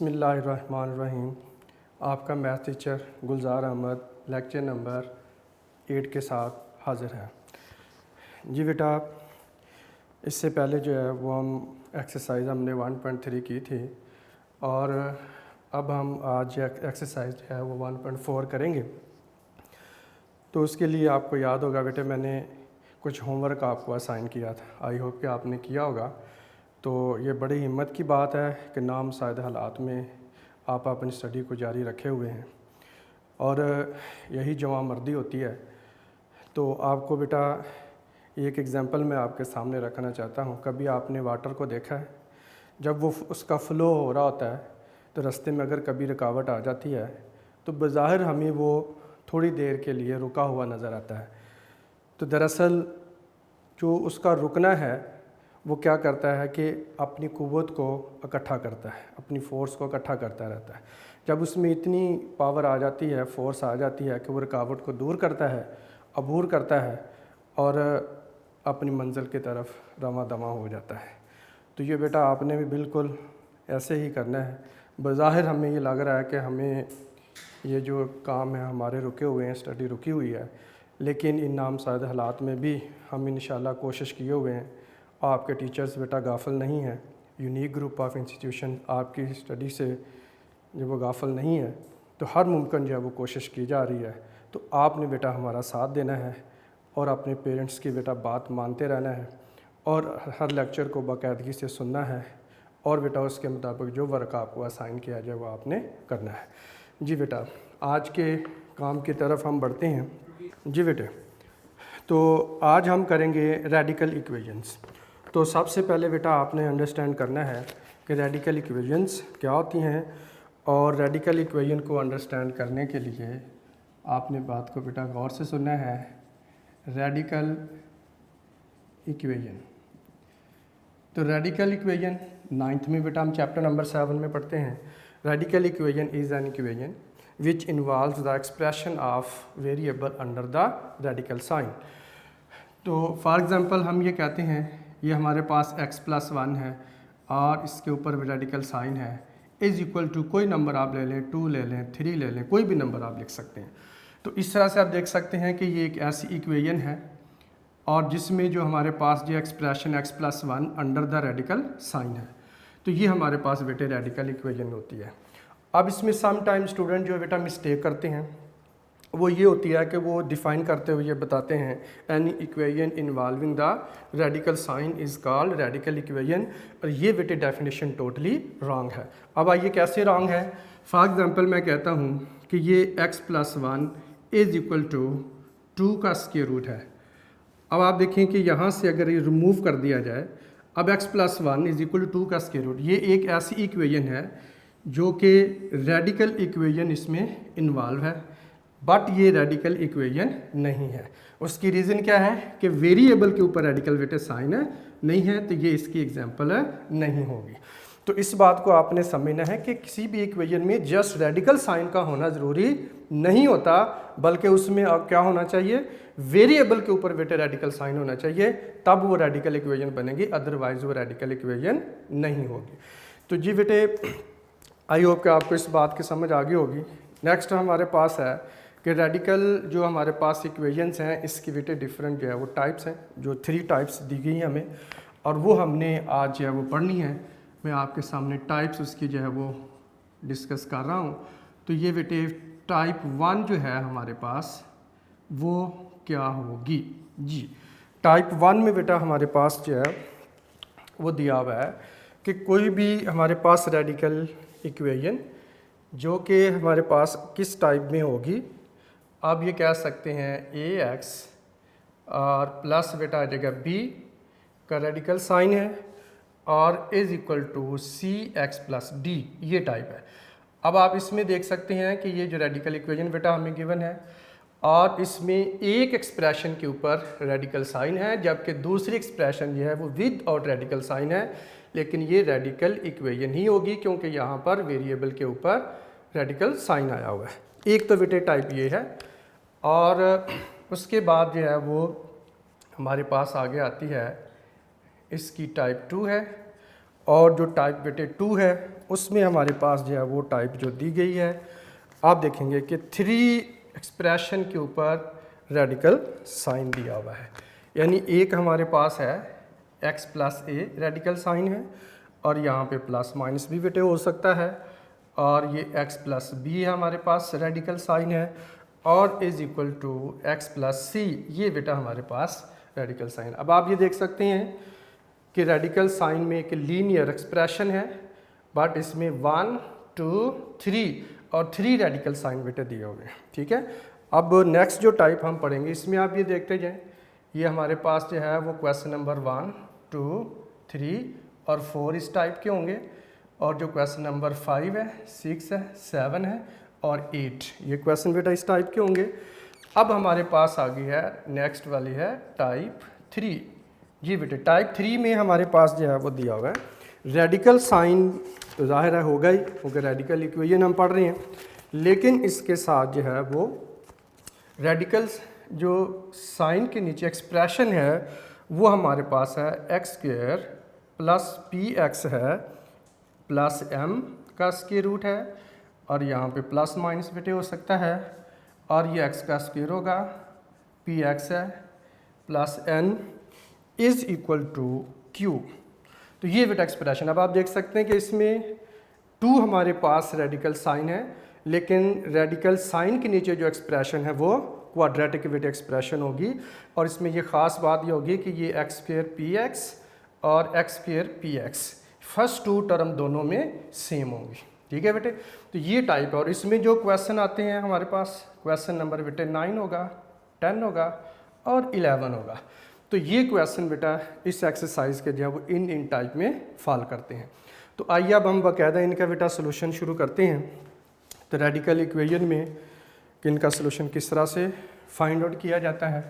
बिस्मिल्लाहिर्रहमानिर्रहीम। आपका math teacher गुलजार Ahmad lecture number 8 के साथ हाज़िर है। जी बेटा, इससे पहले जो है वो हम एक्सरसाइज हमने 1.3 की थी और अब हम आज एक्सरसाइज जो है वो 1.4 करेंगे। तो उसके लिए आपको याद होगा बेटे, मैंने कुछ होमवर्क आपको असाइन किया था। आई होप कि आपने किया होगा। तो ये बड़ी हिम्मत की बात है कि नामुमकिन हालात में आप अपनी स्टडी को जारी रखे हुए हैं और यही जवामर्दी होती है। तो आपको बेटा एक एग्ज़ाम्पल मैं आपके सामने रखना चाहता हूँ। कभी आपने वाटर को देखा है? जब वो उसका फ़्लो हो रहा होता है तो रास्ते में अगर कभी रुकावट आ जाती है तो बज़ाहिर हमें वो थोड़ी देर के लिए रुका हुआ नज़र आता है। तो दरअसल जो उसका रुकना है वो क्या करता है कि अपनी क़ुव्वत को इकट्ठा करता है, अपनी फ़ोर्स को इकट्ठा करता रहता है। जब उसमें इतनी पावर आ जाती है, फ़ोर्स आ जाती है कि वो रुकावट को दूर करता है, अबूर करता है और अपनी मंजिल की तरफ रवां दवां हो जाता है। तो ये बेटा आपने भी बिल्कुल ऐसे ही करना है। बज़ाहिर हमें ये लग रहा है कि हमें ये जो काम है हमारे रुके हुए हैं, स्टडी रुकी हुई है, लेकिन इन नामुमकिन हालात में भी हम इंशाल्लाह कोशिश किए हुए हैं। आपके टीचर्स बेटा गाफिल नहीं हैं। यूनिक ग्रुप ऑफ इंस्टीट्यूशन आपकी स्टडी से जो वो गाफिल नहीं है, तो हर मुमकिन जो है वो कोशिश की जा रही है। तो आपने बेटा हमारा साथ देना है और अपने पेरेंट्स की बेटा बात मानते रहना है और हर लेक्चर को बाकायदगी से सुनना है और बेटा उसके मुताबिक जो वर्क आपको असाइन किया जाए वो आपने करना है। जी बेटा, आज के काम की तरफ हम बढ़ते हैं। जी बेटे, तो आज हम करेंगे रेडिकल इक्वेशंस। तो सबसे पहले बेटा आपने अंडरस्टैंड करना है कि रेडिकल इक्वेशंस क्या होती हैं और रेडिकल इक्वेशन को अंडरस्टैंड करने के लिए आपने बात को बेटा गौर से सुनना है। रेडिकल इक्वेशन, तो रेडिकल इक्वेशन 9th में बेटा हम चैप्टर नंबर 7 में पढ़ते हैं। Radical equation is an equation which involves the expression of variable under the radical sign. तो फॉर एग्ज़ाम्पल हम ये कहते हैं ये हमारे पास x+1 है और इसके ऊपर रेडिकल साइन है, इज़ इक्वल टू कोई नंबर आप ले लें, 2 ले लें, 3 ले लें, कोई भी नंबर आप लिख सकते हैं। तो इस तरह से आप देख सकते हैं कि ये एक ऐसी इक्वेशन है और जिसमें जो हमारे पास जो expression x+1 under the radical sign है, तो ये हमारे पास बेटे रेडिकल इक्वेशन होती है। अब इसमें सम टाइम स्टूडेंट जो बेटा मिस्टेक करते हैं वो ये होती है कि वो डिफ़ाइन करते हुए ये बताते हैं any equation involving the radical sign is called radical equation, और ये बेटे डेफिनेशन टोटली रॉन्ग है। अब आइए कैसे रॉन्ग है। फॉर एग्जांपल मैं कहता हूँ कि ये x+1 इज़ इक्वल टू 2 का स्क्वायर रूट है। अब आप देखें कि यहाँ से अगर ये रिमूव कर दिया जाए, अब x+1 इज़ इक्वल टू 2 का स्क्वायर रूट, ये एक ऐसी इक्वेशन है जो कि रेडिकल इक्वेशन इसमें इन्वॉल्व है, बट ये रेडिकल इक्वेशन नहीं है। उसकी रीज़न क्या है कि वेरिएबल के ऊपर रेडिकल बेटे साइन है नहीं है, तो ये इसकी एग्जांपल नहीं होगी। तो इस बात को आपने समझना है कि किसी भी इक्वेशन में जस्ट रेडिकल साइन का होना ज़रूरी नहीं होता, बल्कि उसमें अब क्या होना चाहिए, वेरिएबल के ऊपर बेटे रेडिकल साइन होना चाहिए, तब वो रेडिकल इक्वेशन बनेगी, अदरवाइज वो रेडिकल इक्वेशन नहीं होगी। तो जी बेटे, आई होप कि आपको इस बात की समझ आ गई होगी। नेक्स्ट हमारे पास है कि रेडिकल जो हमारे पास इक्वेशंस हैं इसकी बेटे डिफरेंट जो है वो टाइप्स हैं, जो 3 टाइप्स दी गई हैं हमें, और वो हमने आज जो है वो पढ़नी है। मैं आपके सामने टाइप्स उसकी जो है वो डिस्कस कर रहा हूँ। तो ये बेटे टाइप 1 जो है हमारे पास वो क्या होगी। जी, टाइप 1 में बेटा हमारे पास जो है वो दिया हुआ है कि कोई भी हमारे पास रेडिकल इक्वेशन जो कि हमारे पास किस टाइप में होगी, आप ये कह सकते हैं ax और प्लस बेटा आ जाएगा b का रेडिकल साइन है और इज़ इक्वल टू cx+d, ये टाइप है। अब आप इसमें देख सकते हैं कि ये जो रेडिकल इक्वेशन बेटा हमें गिवन है और इसमें एक एक्सप्रेशन के ऊपर रेडिकल साइन है, जबकि दूसरी एक्सप्रेशन जो है वो विद आउट रेडिकल साइन है, लेकिन ये रेडिकल इक्वेशन ही होगी क्योंकि यहाँ पर वेरिएबल के ऊपर रेडिकल साइन आया हुआ है। एक तो बेटे टाइप ये है, और उसके बाद जो है वो हमारे पास आगे आती है इसकी टाइप 2 है, और जो टाइप बेटे 2 है उसमें हमारे पास जो है वो टाइप जो दी गई है, आप देखेंगे कि 3 एक्सप्रेशन के ऊपर रेडिकल साइन दिया हुआ है। यानी एक हमारे पास है x plus a radical sign है, और यहाँ पे प्लस माइनस भी बेटे हो सकता है, और ये x प्लस बी हमारे पास रेडिकल साइन है, और is equal to x plus C, ये बेटा हमारे पास रेडिकल साइन। अब आप ये देख सकते हैं कि रेडिकल साइन में एक लीनियर एक्सप्रेशन है, बट इसमें 1 2 3 और 3 रेडिकल साइन बेटे दिए हुए हैं। ठीक है, अब नेक्स्ट जो टाइप हम पढ़ेंगे इसमें आप ये देखते जाएं, ये हमारे पास जो है वो क्वेश्चन नंबर 1 2 3 और 4 इस टाइप के होंगे, और जो क्वेश्चन नंबर 5 है 6 है 7 है और 8 ये क्वेश्चन बेटा इस टाइप के होंगे। अब हमारे पास आ गई है नेक्स्ट वाली है टाइप 3। जी बेटे टाइप 3 में हमारे पास जो है वो दिया हुआ है रेडिकल साइन, तो जाहिर है होगा ही क्योंकि रेडिकल इक्वेशन हम पढ़ रहे हैं, लेकिन इसके साथ जो है वो रेडिकल जो साइन के नीचे एक्सप्रेशन है वो हमारे पास है x square plus P X है प्लस एम का स्क्वायर रूट है, और यहाँ पे प्लस माइनस बेटे हो सकता है, और ये x का स्क्वायर होगा, पी एक्स है plus n is equal to q। तो ये बेटा एक्सप्रेशन। अब आप देख सकते हैं कि इसमें 2 हमारे पास रेडिकल साइन है, लेकिन रेडिकल साइन के नीचे जो एक्सप्रेशन है वो क्वाड्रेटिक बेटे एक्सप्रेशन होगी, और इसमें ये ख़ास बात ये होगी कि ये x स्क्वायर पी एक्स और x square P x first 2 term दोनों में सेम होंगी। ठीक है बेटे, तो ये टाइप है, और इसमें जो क्वेश्चन आते हैं हमारे पास क्वेश्चन नंबर बेटे 9 होगा 10 होगा और 11 होगा। तो ये क्वेश्चन बेटा इस एक्सरसाइज के जो है वो इन टाइप में फॉल करते हैं। तो आइए अब हम बाकायदा इनका बेटा सोल्यूशन शुरू करते हैं। तो रेडिकल इक्वेशन में इनका सोल्यूशन किस तरह से फाइंड आउट किया जाता है।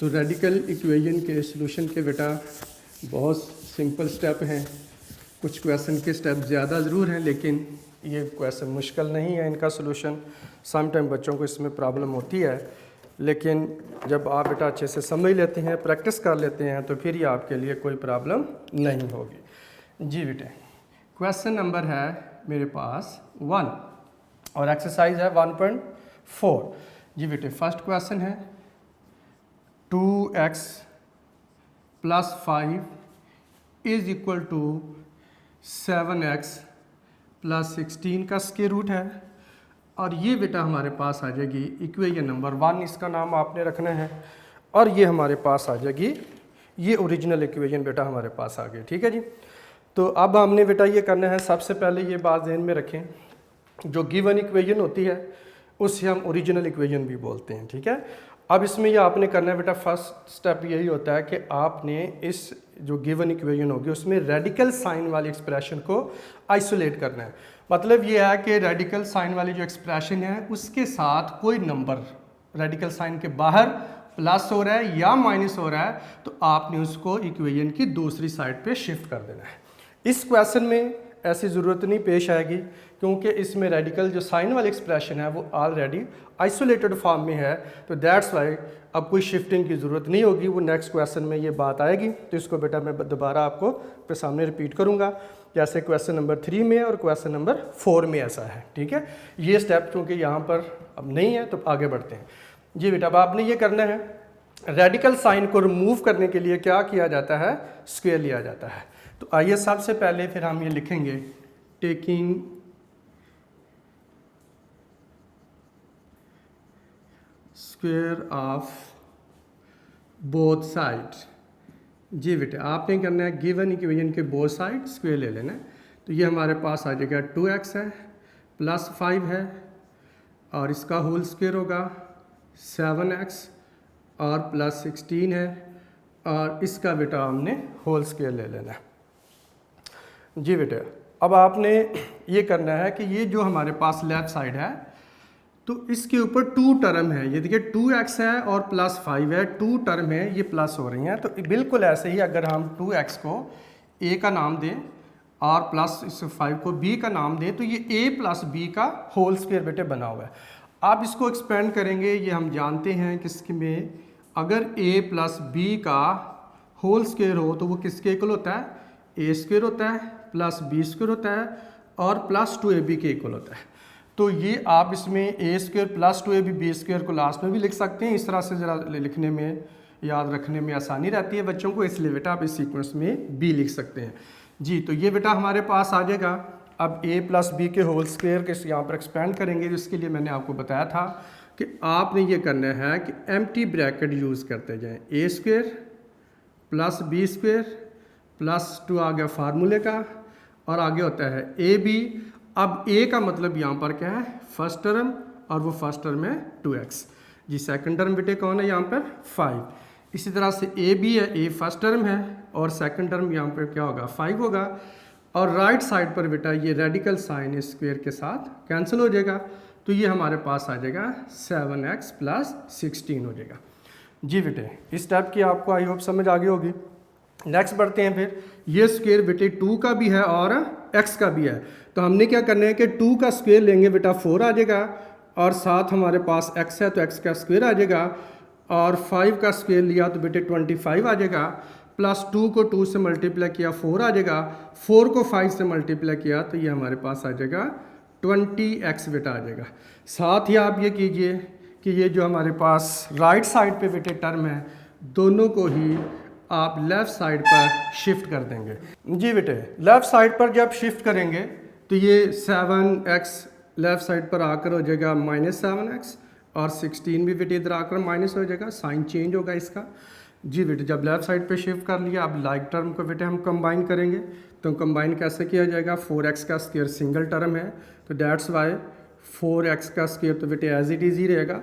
तो रेडिकल इक्वेशन के सोल्यूशन के बेटा बहुत सिंपल स्टेप हैं, कुछ क्वेश्चन के स्टेप ज़्यादा ज़रूर हैं, लेकिन ये क्वेश्चन मुश्किल नहीं है इनका सोल्यूशन। सम टाइम बच्चों को इसमें प्रॉब्लम होती है, लेकिन जब आप बेटा अच्छे से समझ लेते हैं, प्रैक्टिस कर लेते हैं, तो फिर ये आपके लिए कोई प्रॉब्लम नहीं होगी। जी बेटे क्वेश्चन नंबर है मेरे पास 1 और एक्सरसाइज है 1.4। जी बेटे फर्स्ट क्वेश्चन है 2x plus 5 is equal to 7x plus 16 का स्क्वायर रूट है, और ये बेटा हमारे पास आ जाएगी इक्वेशन नंबर 1, इसका नाम आपने रखना है, और ये हमारे पास आ जाएगी ये ओरिजिनल इक्वेशन बेटा हमारे पास आ गई। ठीक है जी, तो अब हमने बेटा ये करना है, सबसे पहले ये बात ध्यान में रखें, जो गिवन इक्वेशन होती है उसे हम ओरिजिनल इक्वेशन भी बोलते हैं। ठीक है, अब इसमें ये आपने करना है बेटा, फर्स्ट स्टेप यही होता है कि आपने इस जो गिवन इक्वेशन होगी उसमें रेडिकल साइन वाली एक्सप्रेशन को आइसोलेट करना है। मतलब ये है कि रेडिकल साइन वाली जो एक्सप्रेशन है उसके साथ कोई नंबर रेडिकल साइन के बाहर प्लस हो रहा है या माइनस हो रहा है, तो आपने उसको इक्वेशन की दूसरी साइड पे शिफ्ट कर देना है। इस क्वेश्चन में ऐसी ज़रूरत नहीं पेश आएगी, क्योंकि इसमें रेडिकल जो साइन वाली एक्सप्रेशन है वो ऑलरेडी आइसोलेटेड फॉर्म में है, तो दैट्स वाई अब कोई शिफ्टिंग की ज़रूरत नहीं होगी। वो नेक्स्ट क्वेश्चन में ये बात आएगी, तो इसको बेटा मैं दोबारा आपको पे सामने रिपीट करूँगा, जैसे क्वेश्चन नंबर 3 में और क्वेश्चन नंबर 4 में ऐसा है। ठीक है, ये स्टेप चूँकि यहाँ पर अब नहीं है तो आगे बढ़ते हैं। जी बेटा अब आपने ये करना है, रेडिकल साइन को रिमूव करने के लिए क्या किया जाता है, स्क्वायर लिया जाता है। तो आइए सबसे पहले फिर हम ये लिखेंगे, taking square of both side. जी बेटे आपने करना है गिवन इक्वेशन के बोथ साइड स्क्वायर ले लेना है। तो ये हमारे पास आ जाएगा 2x है प्लस 5 है, और इसका होल स्क्वायर होगा 7x और प्लस 16 है, और इसका बेटा हमने होल स्क्वायर ले लेना है। जी बेटे अब आपने ये करना है कि ये जो हमारे पास लेफ्ट साइड है तो इसके ऊपर 2 टर्म है, ये देखिए 2x है और प्लस 5 है, 2 टर्म है ये प्लस हो रही हैं। तो बिल्कुल ऐसे ही अगर हम 2x को a का नाम दें और प्लस इस 5 को b का नाम दें, तो ये a प्लस b का होल स्क्वायर बेटे बना हुआ है। आप इसको एक्सपेंड करेंगे, ये हम जानते हैं किसके में, अगर a प्लस b का होल स्क्वायर हो तो वो किसके इक्वल होता है, a स्क्वायर होता है प्लस बी स्क्वायर होता है और प्लस 2ab के इक्वल होता है। तो ये आप इसमें A square plus 2ab B square को लास्ट में भी लिख सकते हैं। इस तरह से ज़रा लिखने में, याद रखने में आसानी रहती है बच्चों को, इसलिए बेटा आप इस सीक्वेंस में बी लिख सकते हैं जी। तो ये बेटा हमारे पास आ जाएगा। अब a प्लस बी के होल स्क्वायर के यहाँ पर एक्सपेंड करेंगे, जिसके लिए मैंने आपको बताया था कि आपने ये करना है कि एम्प्टी ब्रैकेट यूज़ करते जाएं। A square plus B square plus 2 आ गया फार्मूले का, और आगे होता है ए बी। अब a का मतलब यहाँ पर क्या है, फर्स्ट टर्म, और वो फर्स्ट टर्म है 2x जी। सेकंड टर्म बेटे कौन है यहाँ पर 5। इसी तरह से ए बी है, ए फर्स्ट टर्म है और सेकंड टर्म यहाँ पर क्या होगा 5 होगा। और राइट साइड पर बेटा ये रेडिकल साइन स्क्वायर के साथ कैंसिल हो जाएगा, तो ये हमारे पास आ जाएगा 7x प्लस 16 हो जाएगा जी। बेटे इस टाइप की आपको आई होप समझ आ गई होगी। नेक्स्ट बढ़ते हैं फिर। ये स्क्वायर बेटे 2 का भी है और x का भी है, तो हमने क्या करना है कि 2 का स्क्वायर लेंगे बेटा 4 आ जाएगा, और साथ हमारे पास x है तो x का स्क्वायर आ जाएगा, और 5 का स्क्वायर लिया तो बेटे 25 आ जाएगा, प्लस 2 को 2 से मल्टीप्लाई किया 4 आ जाएगा, 4 को 5 से मल्टीप्लाई किया तो ये हमारे पास आ जाएगा 20x बेटा आ जाएगा। साथ ही आप ये कीजिए कि ये जो हमारे पास राइट साइड पे बेटे टर्म है, दोनों को ही आप लेफ़्ट साइड पर शिफ्ट कर देंगे जी। बेटे लेफ़्ट साइड पर जब शिफ्ट करेंगे तो ये 7x लेफ़्ट साइड पर आकर हो जाएगा -7x, और 16 भी बेटे इधर आकर माइनस हो जाएगा, साइन चेंज होगा इसका जी। बेटे जब लेफ़्ट साइड पे शिफ्ट कर लिया, अब लाइक टर्म को बेटे हम कंबाइन करेंगे, तो कंबाइन कैसे किया जाएगा, 4x का स्क्वायर सिंगल टर्म है तो दैट्स वाई 4x का स्क्वायर तो बेटे एज इट इज़ ही रहेगा।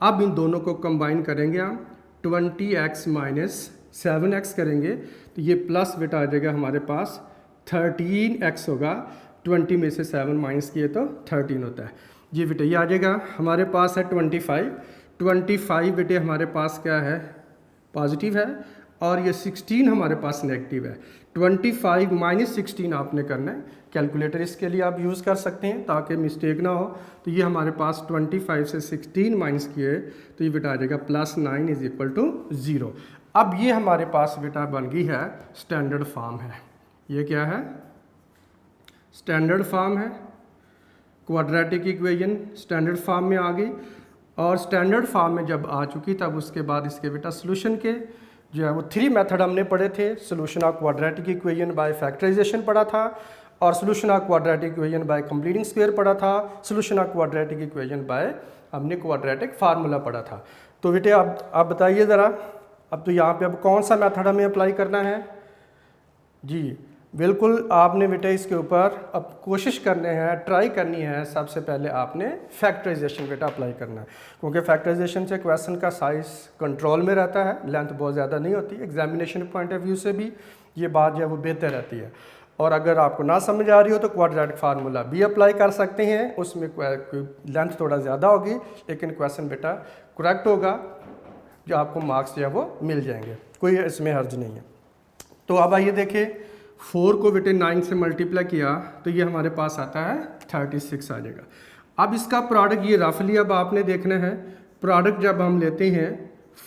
अब इन दोनों को कंबाइन करेंगे हम, 20x माइनस 7x करेंगे तो ये प्लस बेटा आ जाएगा हमारे पास 13x होगा। 20 में से 7 माइनस किए तो 13 होता है जी। बेटे ये आ जाएगा हमारे पास है 25 बेटे हमारे पास क्या है पॉजिटिव है, और ये 16 हमारे पास नेगेटिव है। 25 माइनस 16 आपने करना है, कैलकुलेटर इसके लिए आप यूज़ कर सकते हैं ताकि मिस्टेक ना हो। तो ये हमारे पास 25 से 16 माइनस किए तो ये बेटा आ जाएगा +9 इज इक्वल टू 0। अब ये हमारे पास बेटा बन गई है स्टैंडर्ड फॉर्म है। ये क्या है, स्टैंडर्ड फॉर्म है, क्वाड्रेटिक इक्वेशन स्टैंडर्ड फॉर्म में आ गई। और स्टैंडर्ड फॉर्म में जब आ चुकी तब उसके बाद इसके बेटा सोल्यूशन के जो है वो 3 मेथड हमने पढ़े थे। Solution of quadratic equation by factorisation पढ़ा था, और solution of quadratic equation by completing square पढ़ा था, solution of quadratic equation by हमने क्वाड्रेटिक फार्मूला पढ़ा था। तो बेटे आप बताइए ज़रा, अब तो यहाँ पे अब कौन सा मेथड हमें अप्लाई करना है जी। बिल्कुल आपने बेटे इसके ऊपर अब कोशिश करने हैं, ट्राई करनी है। सबसे पहले आपने फैक्टराइजेशन बेटा अप्लाई करना है, क्योंकि फैक्टराइजेशन से क्वेश्चन का साइज़ कंट्रोल में रहता है, लेंथ बहुत ज़्यादा नहीं होती। एग्जामिनेशन पॉइंट ऑफ व्यू से भी ये बात जो है वो बेहतर रहती है। और अगर आपको ना समझ आ रही हो तो क्वाड्रेटिक फार्मूला भी अप्लाई कर सकते हैं, उसमें लेंथ थोड़ा ज़्यादा होगी लेकिन क्वेश्चन बेटा करेक्ट होगा, जो आपको मार्क्स जो है वो मिल जाएंगे, कोई इसमें हर्ज नहीं है। तो अब आइए देखिए, 4 को बेटे 9 से मल्टीप्लाई किया तो ये हमारे पास आता है 36 आ जाएगा। अब इसका प्रोडक्ट ये रफली अब आपने देखना है, प्रोडक्ट जब हम लेते हैं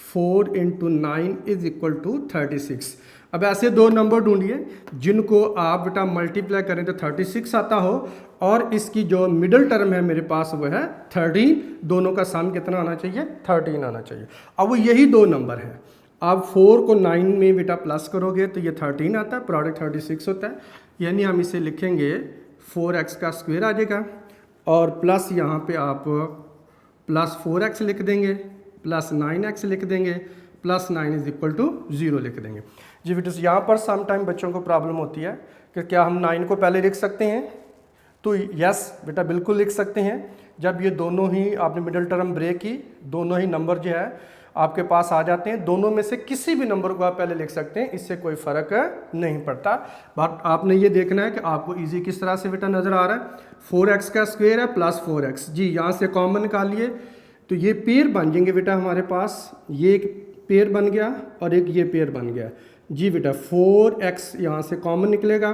4 × 9 इज इक्वल टू 36। अब ऐसे दो नंबर ढूंढिए जिनको आप बेटा मल्टीप्लाई करें तो 36 आता हो, और इसकी जो मिडल टर्म है मेरे पास वो है 13। दोनों का सम कितना आना चाहिए, 13 आना चाहिए। अब वो यही दो नंबर हैं। आप 4 को 9 में बेटा प्लस करोगे तो ये 13 आता है, प्रोडक्ट 36 होता है। यानी हम इसे लिखेंगे 4x का स्क्वायर आ जाएगा, और प्लस यहाँ पे आप प्लस 4x लिख देंगे, प्लस 9x लिख देंगे, प्लस 9 इज इक्वल टू 0 लिख देंगे जी। बेटा यहाँ पर सम टाइम बच्चों को प्रॉब्लम होती है कि क्या हम 9 को पहले लिख सकते हैं, तो यस बेटा बिल्कुल लिख सकते हैं। जब ये दोनों ही आपने मिडिल टर्म ब्रेक की, दोनों ही नंबर जो है आपके पास आ जाते हैं, दोनों में से किसी भी नंबर को आप पहले लिख सकते हैं, इससे कोई फ़र्क नहीं पड़ता। बट आपने ये देखना है कि आपको इजी किस तरह से बेटा नज़र आ रहा है। 4x का स्क्वायर है प्लस 4x जी, यहाँ से कॉमन निकालिए तो ये पेयर बन जाएंगे बेटा हमारे पास, ये एक पेयर बन गया और एक ये पेयर बन गया जी। बेटा 4x यहाँ से कॉमन निकलेगा,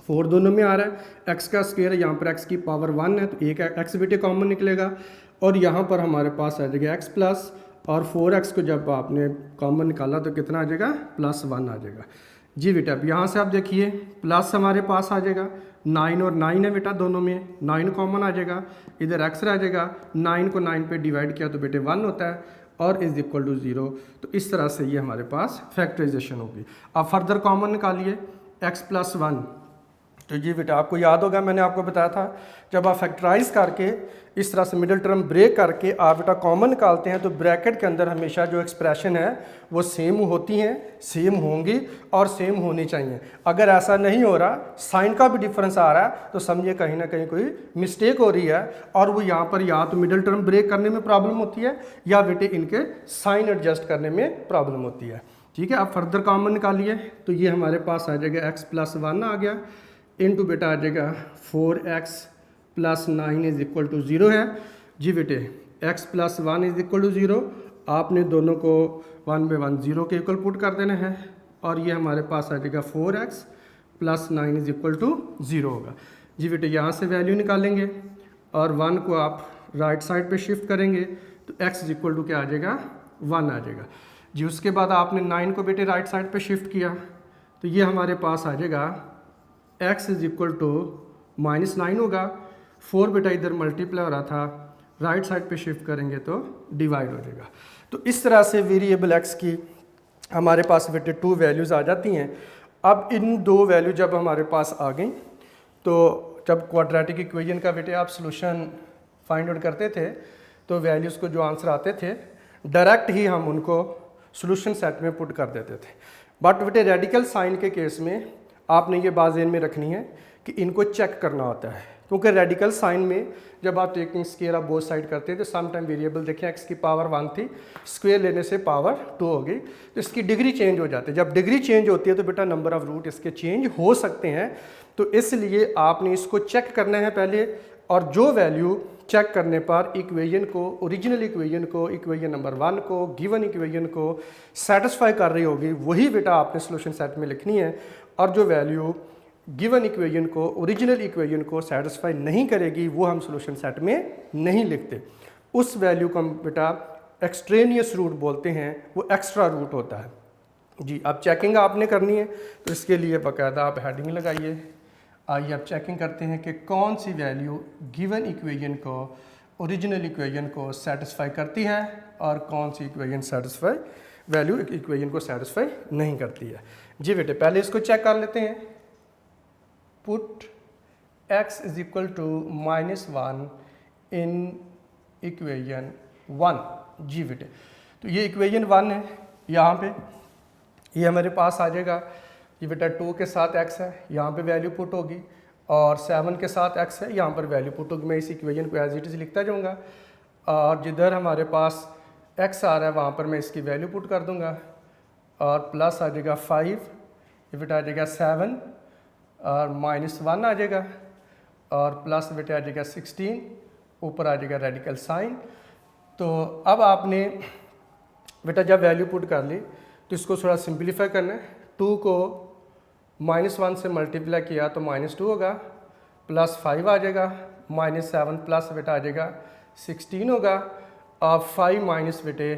4 दोनों में आ रहा है, x का स्क्वायर यहाँ पर x की पावर 1 है तो एक x बेटे कॉमन निकलेगा, और यहाँ पर हमारे पास आ जाएगा x प्लस, और 4x को जब आपने कॉमन निकाला तो कितना आ जाएगा, +1 आ जाएगा जी बेटा अब यहाँ से आप देखिए प्लस हमारे पास आ जाएगा 9 और 9 है बेटा, दोनों में 9 कॉमन आ जाएगा, इधर x रह जाएगा, 9 को 9 पे डिवाइड किया तो बेटे 1 होता है और इज इक्वल टू 0। तो इस तरह से ये हमारे पास फैक्टराइजेशन होगी। अब फर्दर कॉमन निकालिए x प्लस 1। तो जी बेटा आपको याद होगा मैंने आपको बताया था जब आप फैक्टराइज करके इस तरह से मिडिल टर्म ब्रेक करके आप बेटा कॉमन निकालते हैं तो ब्रैकेट के अंदर हमेशा जो एक्सप्रेशन है वो सेम होती हैं, सेम होंगी और सेम होनी चाहिए। अगर ऐसा नहीं हो रहा, साइन का भी डिफरेंस आ रहा है, तो समझिए कहीं ना कहीं कोई मिस्टेक हो रही है और वो यहाँ पर या तो मिडिल टर्म ब्रेक करने में प्रॉब्लम होती है या बेटे इनके साइन एडजस्ट करने में प्रॉब्लम होती है। ठीक है, अब फर्दर कॉमन निकालिए तो ये हमारे पास आ जाएगा x प्लस 1 आ गया इनटू बेटा आ जाएगा 4x plus 9 is equal to 0 है। जी बेटे x plus 1 is equal to 0, आपने दोनों को 1 बाई 1 0 के इक्वल पुट कर देना है और ये हमारे पास आ जाएगा 4x plus 9 is equal to 0 होगा। जी बेटे यहाँ से वैल्यू निकालेंगे और 1 को आप राइट साइड पे शिफ्ट करेंगे तो x इज इक्वल टू क्या आ जाएगा 1 आ जाएगा। जी उसके बाद आपने 9 को बेटे राइट साइड पे शिफ्ट किया तो ये हमारे पास आ जाएगा x इज इक्वल टू -9 होगा, 4 बेटा इधर मल्टीप्लाई हो रहा था, राइट साइड पे शिफ्ट करेंगे तो डिवाइड हो जाएगा। तो इस तरह से वेरिएबल x की हमारे पास बेटे 2 वैल्यूज़ आ जाती हैं। अब इन 2 वैल्यू जब हमारे पास आ गई तो जब क्वाड्रेटिक इक्वेशन का बेटे आप सोल्यूशन फाइंड आउट करते थे तो वैल्यूज़ को जो आंसर आते थे डायरेक्ट ही हम उनको सोल्यूशन सेट में पुट कर देते थे। बट बेटे रेडिकल साइन के केस में आपने ये बात ज़हन में रखनी है कि इनको चेक करना होता है, क्योंकि रेडिकल साइन में जब आप taking square of both side करते हैं तो सम टाइम वेरिएबल देखें x की पावर 1 थी, स्क्वायर लेने से पावर 2 हो गई तो इसकी डिग्री चेंज हो जाती है। जब डिग्री चेंज होती है तो बेटा नंबर ऑफ रूट इसके चेंज हो सकते हैं, तो इसलिए आपने इसको चेक करना है पहले और जो वैल्यू चेक करने पर इक्वेशन को, ओरिजिनल इक्वेशन को, इक्वेशन नंबर 1 को, गिवन इक्वेशन को सेटिस्फाई कर रही होगी वही बेटा आपने सोल्यूशन सेट में लिखनी है और जो वैल्यू गिवन इक्वेशन को, ओरिजिनल इक्वेशन को सेटिस्फाई नहीं करेगी वो हम सोल्यूशन सेट में नहीं लिखते। उस वैल्यू को हम बेटा एक्सट्रेनियस रूट बोलते हैं, वो एक्स्ट्रा रूट होता है। जी अब चेकिंग आपने करनी है तो इसके लिए बाकायदा आप हेडिंग लगाइए। आइए अब चेकिंग करते हैं कि कौन सी वैल्यू गिवन इक्वेशन को, ओरिजिनल इक्वेशन को सेटिस्फाई करती है और कौन सी इक्वेशन वैल्यू इक्वेशन को सेटिस्फाई नहीं करती है। जी बेटे पहले इसको चेक कर लेते हैं। Put x is equal to -1 in equation 1। जी बेटे तो ये इक्वेशन 1 है, यहाँ पे ये हमारे पास आ जाएगा। ये बेटा 2 के साथ x है, यहाँ पे वैल्यू पुट होगी और 7 के साथ x है, यहाँ पर वैल्यू पुट होगी। मैं इस इक्वेशन को एज इट इज़ लिखता जाऊँगा और जिधर हमारे पास x आ रहा है वहाँ पर मैं इसकी वैल्यू पुट कर दूँगा और प्लस आ जाएगा 5, ये बेटा आ जाएगा 7 और -1 आ जाएगा और प्लस बेटा आ जाएगा 16, ऊपर आ जाएगा रेडिकल साइन। तो अब आपने बेटा जब वैल्यू पुट कर ली तो इसको थोड़ा सिंप्लीफाई करना है। 2 को -1 से मल्टीप्लाई किया तो -2 होगा, प्लस 5 आ जाएगा, -7 प्लस बेटा आ जाएगा 16 होगा और 5 माइनस बेटे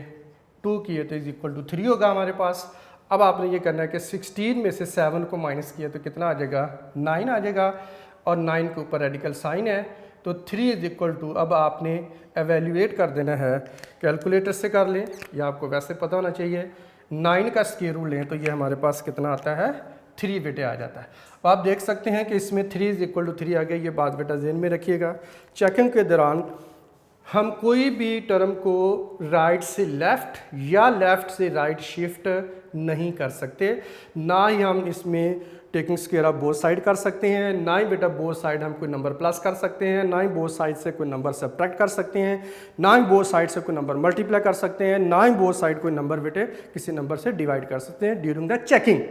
2 किए तो इज इक्वल टू 3 होगा हमारे पास। अब आपने ये करना है कि 16 में से 7 को माइनस किया तो कितना आ जाएगा 9 आ जाएगा और 9 के ऊपर रेडिकल साइन है तो 3 इज इक्वल टू, अब आपने एवेल्यूएट कर देना है, कैलकुलेटर से कर लें या आपको वैसे पता होना चाहिए। 9 का स्क्वायर रूट लें तो ये हमारे पास कितना आता है 3 बेटे आ जाता है। तो आप देख सकते हैं कि इसमें 3 इज इक्वल टू 3 आ गया। ये बात बेटा ज़हन में रखिएगा। चेकिंग के दौरान हम कोई भी टर्म को राइट से लेफ़्ट या लेफ़्ट से राइट शिफ्ट नहीं कर सकते, ना ही हम इसमें taking square of both side कर सकते हैं, ना ही बेटा बोथ साइड हम कोई नंबर प्लस कर सकते हैं, ना ही बोथ साइड से कोई नंबर सब्ट्रैक्ट कर सकते हैं, ना ही बोथ साइड से कोई नंबर मल्टीप्लाई कर सकते हैं, ना ही बोथ साइड कोई नंबर बेटे किसी नंबर से डिवाइड कर सकते हैं ड्यूरिंग द चेकिंग।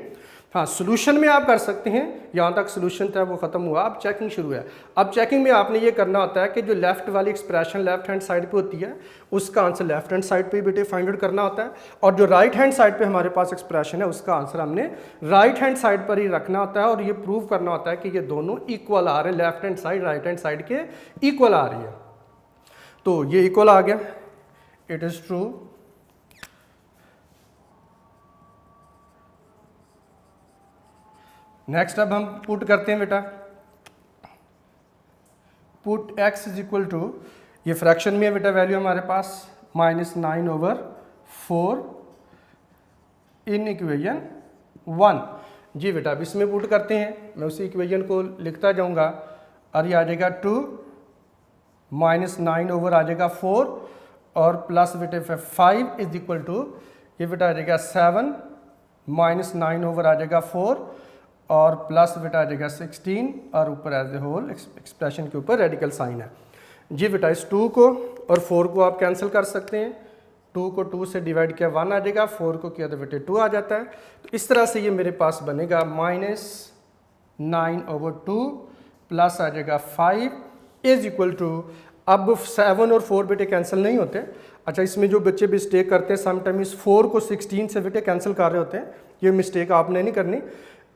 हाँ सोल्यूशन में आप कर सकते हैं, यहाँ तक सोल्यूशन था वो ख़त्म हुआ, अब चेकिंग शुरू है। अब चेकिंग में आपने ये करना होता है कि जो लेफ्ट वाली एक्सप्रेशन लेफ्ट हैंड साइड पे होती है उसका आंसर लेफ्ट हैंड साइड पे बेटे फाइंड आउट करना होता है और जो राइट हैंड साइड पे हमारे पास एक्सप्रेशन है उसका आंसर हमने राइट हैंड साइड पर ही रखना होता है और ये प्रूव करना होता है कि ये दोनों इक्वल आ रहे हैं, left hand side right hand side के इक्वल आ रही है। तो ये इक्वल आ गया, इट इज़ ट्रू। नेक्स्ट अब हम पुट करते हैं बेटा, put x is equal to, ये फ्रैक्शन में है बेटा वैल्यू हमारे पास -9/4 इन इक्वेशन 1। जी बेटा अब इसमें पुट करते हैं, मैं उसी इक्वेशन को लिखता जाऊंगा और ये आ जाएगा 2 -9 आ जाएगा 4 और प्लस बेटे 5 इज इक्वल टू, ये बेटा आ जाएगा 7 -9 आ जाएगा 4 और प्लस बेटा आ जाएगा 16 और ऊपर एज ए होल एक्सप्रेशन के ऊपर रेडिकल साइन है। जी बेटा इस 2 को और 4 को आप कैंसिल कर सकते हैं, 2 को 2 से डिवाइड किया 1 आ जाएगा, 4 को किया तो बेटे 2 आ जाता है। तो इस तरह से ये मेरे पास बनेगा -9/2 प्लस आ जाएगा 5 इज इक्वल टू, अब 7 और 4 बेटे कैंसिल नहीं होते। अच्छा इसमें जो बच्चे मिस्टेक करते हैं समटाइम इस 4 को 16 से बेटे कैंसिल कर रहे होते हैं, ये मिस्टेक आपने नहीं करनी।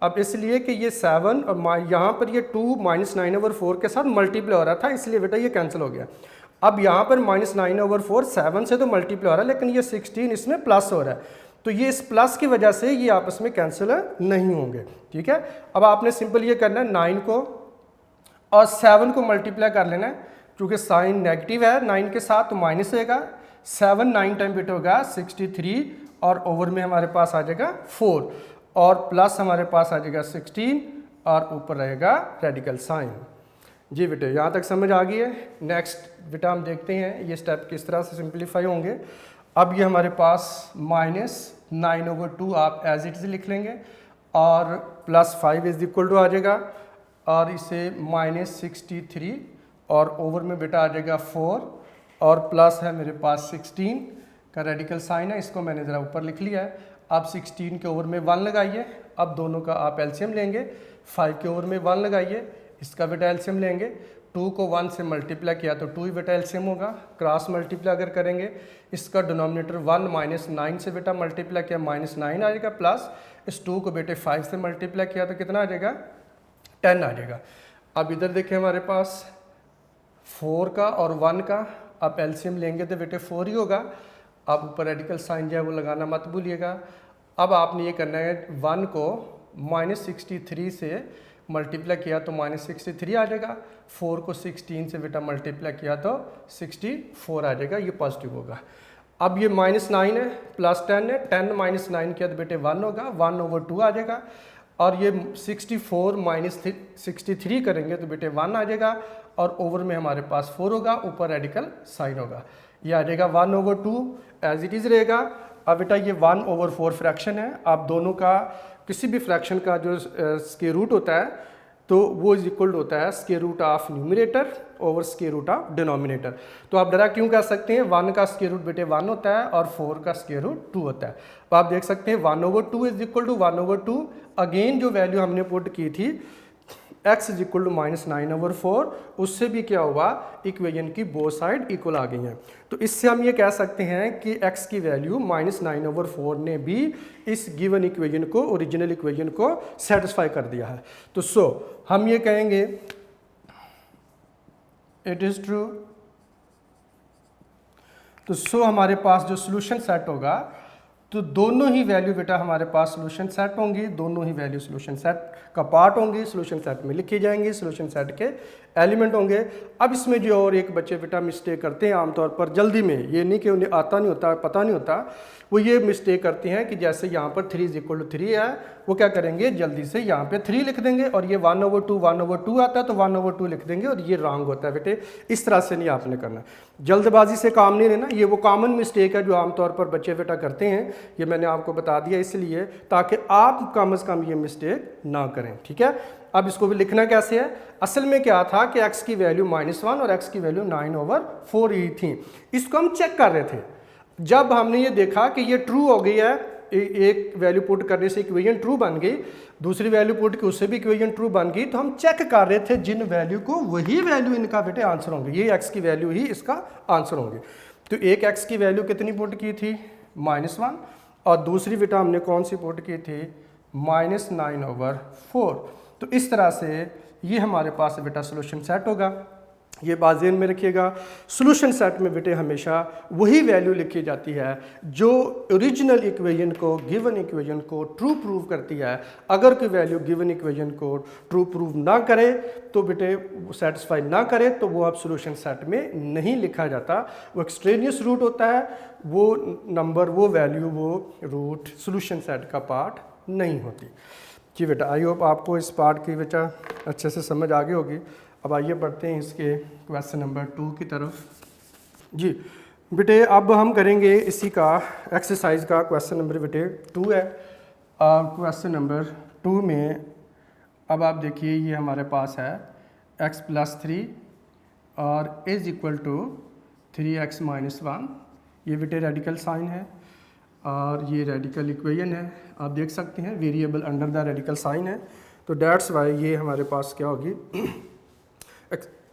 अब इसलिए कि ये 7 और यहाँ पर ये 2 -9/4 के साथ मल्टीप्लाई हो रहा था, इसलिए बेटा ये कैंसिल हो गया। अब यहाँ पर -9/4 7 से तो मल्टीप्लाई हो रहा है, लेकिन ये 16 इसमें प्लस हो रहा है, तो ये इस प्लस की वजह से ये आपस में कैंसिल नहीं होंगे। ठीक है, अब आपने सिंपल ये करना है 9 को और 7 को मल्टीप्लाई कर लेना है, क्योंकि साइन नेगेटिव है 9 के साथ तो माइनस होगा, 7 9 टाइम बेटा होगा 63 और ओवर में हमारे पास आ जाएगा 4 और प्लस हमारे पास आ जाएगा 16 और ऊपर रहेगा रेडिकल साइन। जी बेटे यहाँ तक समझ आ गई है। नेक्स्ट बेटा हम देखते हैं ये स्टेप किस तरह से सिंप्लीफाई होंगे। अब ये हमारे पास -9/2 आप एज इट इज लिख लेंगे और प्लस 5 इज इक्वल टू आ जाएगा और इसे -63 और ओवर में बेटा आ जाएगा 4 और प्लस है मेरे पास 16 का रेडिकल साइन है, इसको मैंने ज़रा ऊपर लिख लिया है। अब 16 के ओवर में 1 लगाइए, अब दोनों का आप एलसीएम लेंगे, 5 के ओवर में 1 लगाइए, इसका बेटा एलसीएम लेंगे, 2 को 1 से मल्टीप्लाई किया तो 2 ही बेटा एलसीएम होगा, क्रॉस मल्टीप्लाई अगर करेंगे इसका डिनोमिनेटर 1 -9 से बेटा मल्टीप्लाई किया -9 आ जाएगा, प्लस इस 2 को बेटे 5 से मल्टीप्लाई किया तो कितना आ जाएगा 10 आ जाएगा। अब इधर देखिए हमारे पास 4 का और 1 का आप एलसीएम लेंगे तो बेटे 4 ही होगा। आप ऊपर रेडिकल साइन जो है वो लगाना मत भूलिएगा। अब आपने ये करना है 1 को -63 से मल्टीप्लाई किया तो -63 आ जाएगा, 4 को 16 से बेटा मल्टीप्लाई किया तो 64 आ जाएगा, ये पॉजिटिव होगा। अब ये -9 है प्लस 10 है, 10 -9 किया तो बेटे 1 होगा, 1/2 आ जाएगा और ये 64 -63 करेंगे तो बेटे 1 आ जाएगा और ओवर में हमारे पास 4 होगा, ऊपर रेडिकल साइन होगा, ये आ जाएगा 1/2 एज इट इज़ रहेगा। अब बेटा ये 1/4 फ्रैक्शन है, आप दोनों का किसी भी फ्रैक्शन का जो स्क्वायर रूट होता है तो वो इज इक्वल होता है square root of numerator over square root of denominator. तो आप डायरेक्ट क्यों कह सकते हैं 1 का स्क्वायर रूट बेटे 1 होता है और 4 का स्क्वायर रूट 2 होता है। तो आप देख सकते हैं 1/2 इज इक्वल टू 1/2, अगेन जो वैल्यू हमने पुट की थी x इज इक्वल टू -9/4, उससे भी क्या हुआ इक्वेशन की बोथ साइड इक्वल आ गई हैं। तो इससे हम ये कह सकते हैं कि x की वैल्यू -9/4 ने भी इस गिवन इक्वेशन को ओरिजिनल इक्वेशन को सेटिस्फाई कर दिया है। तो हम ये कहेंगे इट इज ट्रू। तो हमारे पास जो सोल्यूशन सेट होगा तो दोनों ही वैल्यू बेटा हमारे पास सोल्यूशन सेट होंगी, दोनों ही वैल्यू सोल्यूशन सेट का पार्ट होंगी, सोल्यूशन सेट में लिखी जाएंगी, सोल्यूशन सेट के एलिमेंट होंगे। अब इसमें जो और एक बच्चे बेटा मिस्टेक करते हैं आमतौर पर जल्दी में, ये नहीं कि उन्हें आता नहीं होता पता नहीं होता, वो ये मिस्टेक करते हैं कि जैसे यहाँ पर 3 इज इक्वल टू 3 है, वो क्या करेंगे जल्दी से यहाँ पे 3 लिख देंगे और ये 1/2 आता है तो 1/2 लिख देंगे और ये रॉन्ग होता है बेटे। इस तरह से नहीं आपने करना, जल्दबाजी से काम नहीं लेना, ये वो कॉमन मिस्टेक है जो आमतौर पर बच्चे बेटा करते हैं, ये मैंने आपको बता दिया इसलिए ताकि आप कम से कम ये मिस्टेक ना करें। ठीक है, अब इसको भी लिखना कैसे है, असल में क्या था कि x की वैल्यू -1 और x की वैल्यू 9/4 ही थी, इसको हम चेक कर रहे थे। जब हमने ये देखा कि ये ट्रू हो गई है, एक वैल्यू पुट करने से इक्वेशन ट्रू बन गई, दूसरी वैल्यू पुट की उससे भी इक्वेशन ट्रू बन गई, तो हम चेक कर रहे थे जिन वैल्यू को वही वैल्यू इनका बेटे आंसर होंगे, ये x की वैल्यू ही इसका आंसर होंगे। तो एक x की वैल्यू कितनी पुट की थी -1 और दूसरी बेटा हमने कौन सी पुट की थी -9/4। तो इस तरह से ये हमारे पास बेटा सोल्यूशन सेट होगा। ये बात ज़हन में रखिएगा। सॉल्यूशन सेट में बेटे हमेशा वही वैल्यू लिखी जाती है जो ओरिजिनल इक्वेशन को, गिवन इक्वेशन को ट्रू प्रूव करती है। अगर कोई वैल्यू गिवन इक्वेशन को ट्रू प्रूव ना करे तो बेटे सेटिस्फाई ना करे तो वो अब सॉल्यूशन सेट में नहीं लिखा जाता। वो एक्सट्रेनियस रूट होता है, वो नंबर, वो वैल्यू, वो रूट सॉल्यूशन सेट का पार्ट नहीं होती। जी बेटा, आई होप आपको इस पार्ट की बेटा अच्छे से समझ आ गई होगी। अब आइए बढ़ते हैं इसके क्वेश्चन नंबर 2 की तरफ। जी बेटे, अब हम करेंगे इसी का एक्सरसाइज का क्वेश्चन नंबर बेटे 2 है। क्वेश्चन नंबर 2 में अब आप देखिए ये हमारे पास है x+3 और इज इक्वल टू 3x - 1। ये बेटे रेडिकल साइन है और ये रेडिकल इक्वेशन है। आप देख सकते हैं variable under the radical sign है, तो डेट्स वाई ये हमारे पास क्या होगी,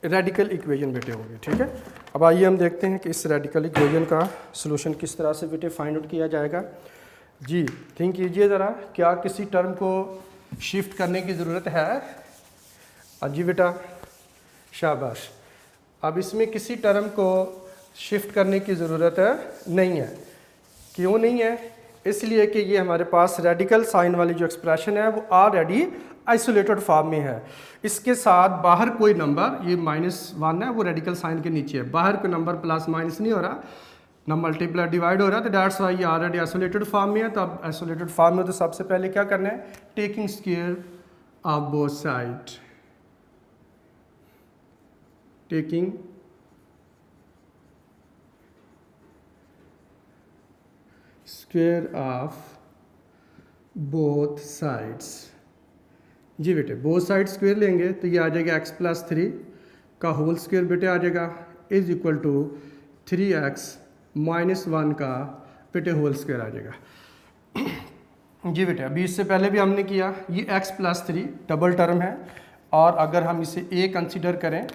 रेडिकल इक्वेशन बेटे होगी। ठीक है, अब आइए हम देखते हैं कि इस रेडिकल इक्वेशन का सॉल्यूशन किस तरह से बेटे फाइंड आउट किया जाएगा। जी थिंक कीजिए ज़रा, क्या किसी टर्म को शिफ्ट करने की ज़रूरत है? जी बेटा, शाबाश। अब इसमें किसी टर्म को शिफ्ट करने की ज़रूरत नहीं है। क्यों नहीं है? इसलिए कि ये हमारे पास रेडिकल साइन वाली जो एक्सप्रेशन है वो ऑलरेडी आइसोलेटेड फॉर्म में है। इसके साथ बाहर कोई नंबर, ये -1 है, वो रेडिकल साइन के नीचे है, बाहर कोई नंबर प्लस माइनस नहीं हो रहा, ना मल्टीप्लाई डिवाइड हो रहा, तो डेट्स वाई ये ऑलरेडी आइसोलेटेड फॉर्म में है। तो अब आइसोलेटेड फॉर्म में तो सबसे पहले क्या करना है, taking square of both side, taking square of both sides. जी बेटे, बोथ साइड स्क्वायर लेंगे तो ये आ जाएगा x+3 का होल स्क्वायर बेटे आ जाएगा इज इक्वल टू 3x - 1 का बेटे होल स्क्वायर आ जाएगा। जी बेटे, अभी इससे पहले भी हमने किया, ये x+3 डबल टर्म है और अगर हम इसे a कंसीडर करें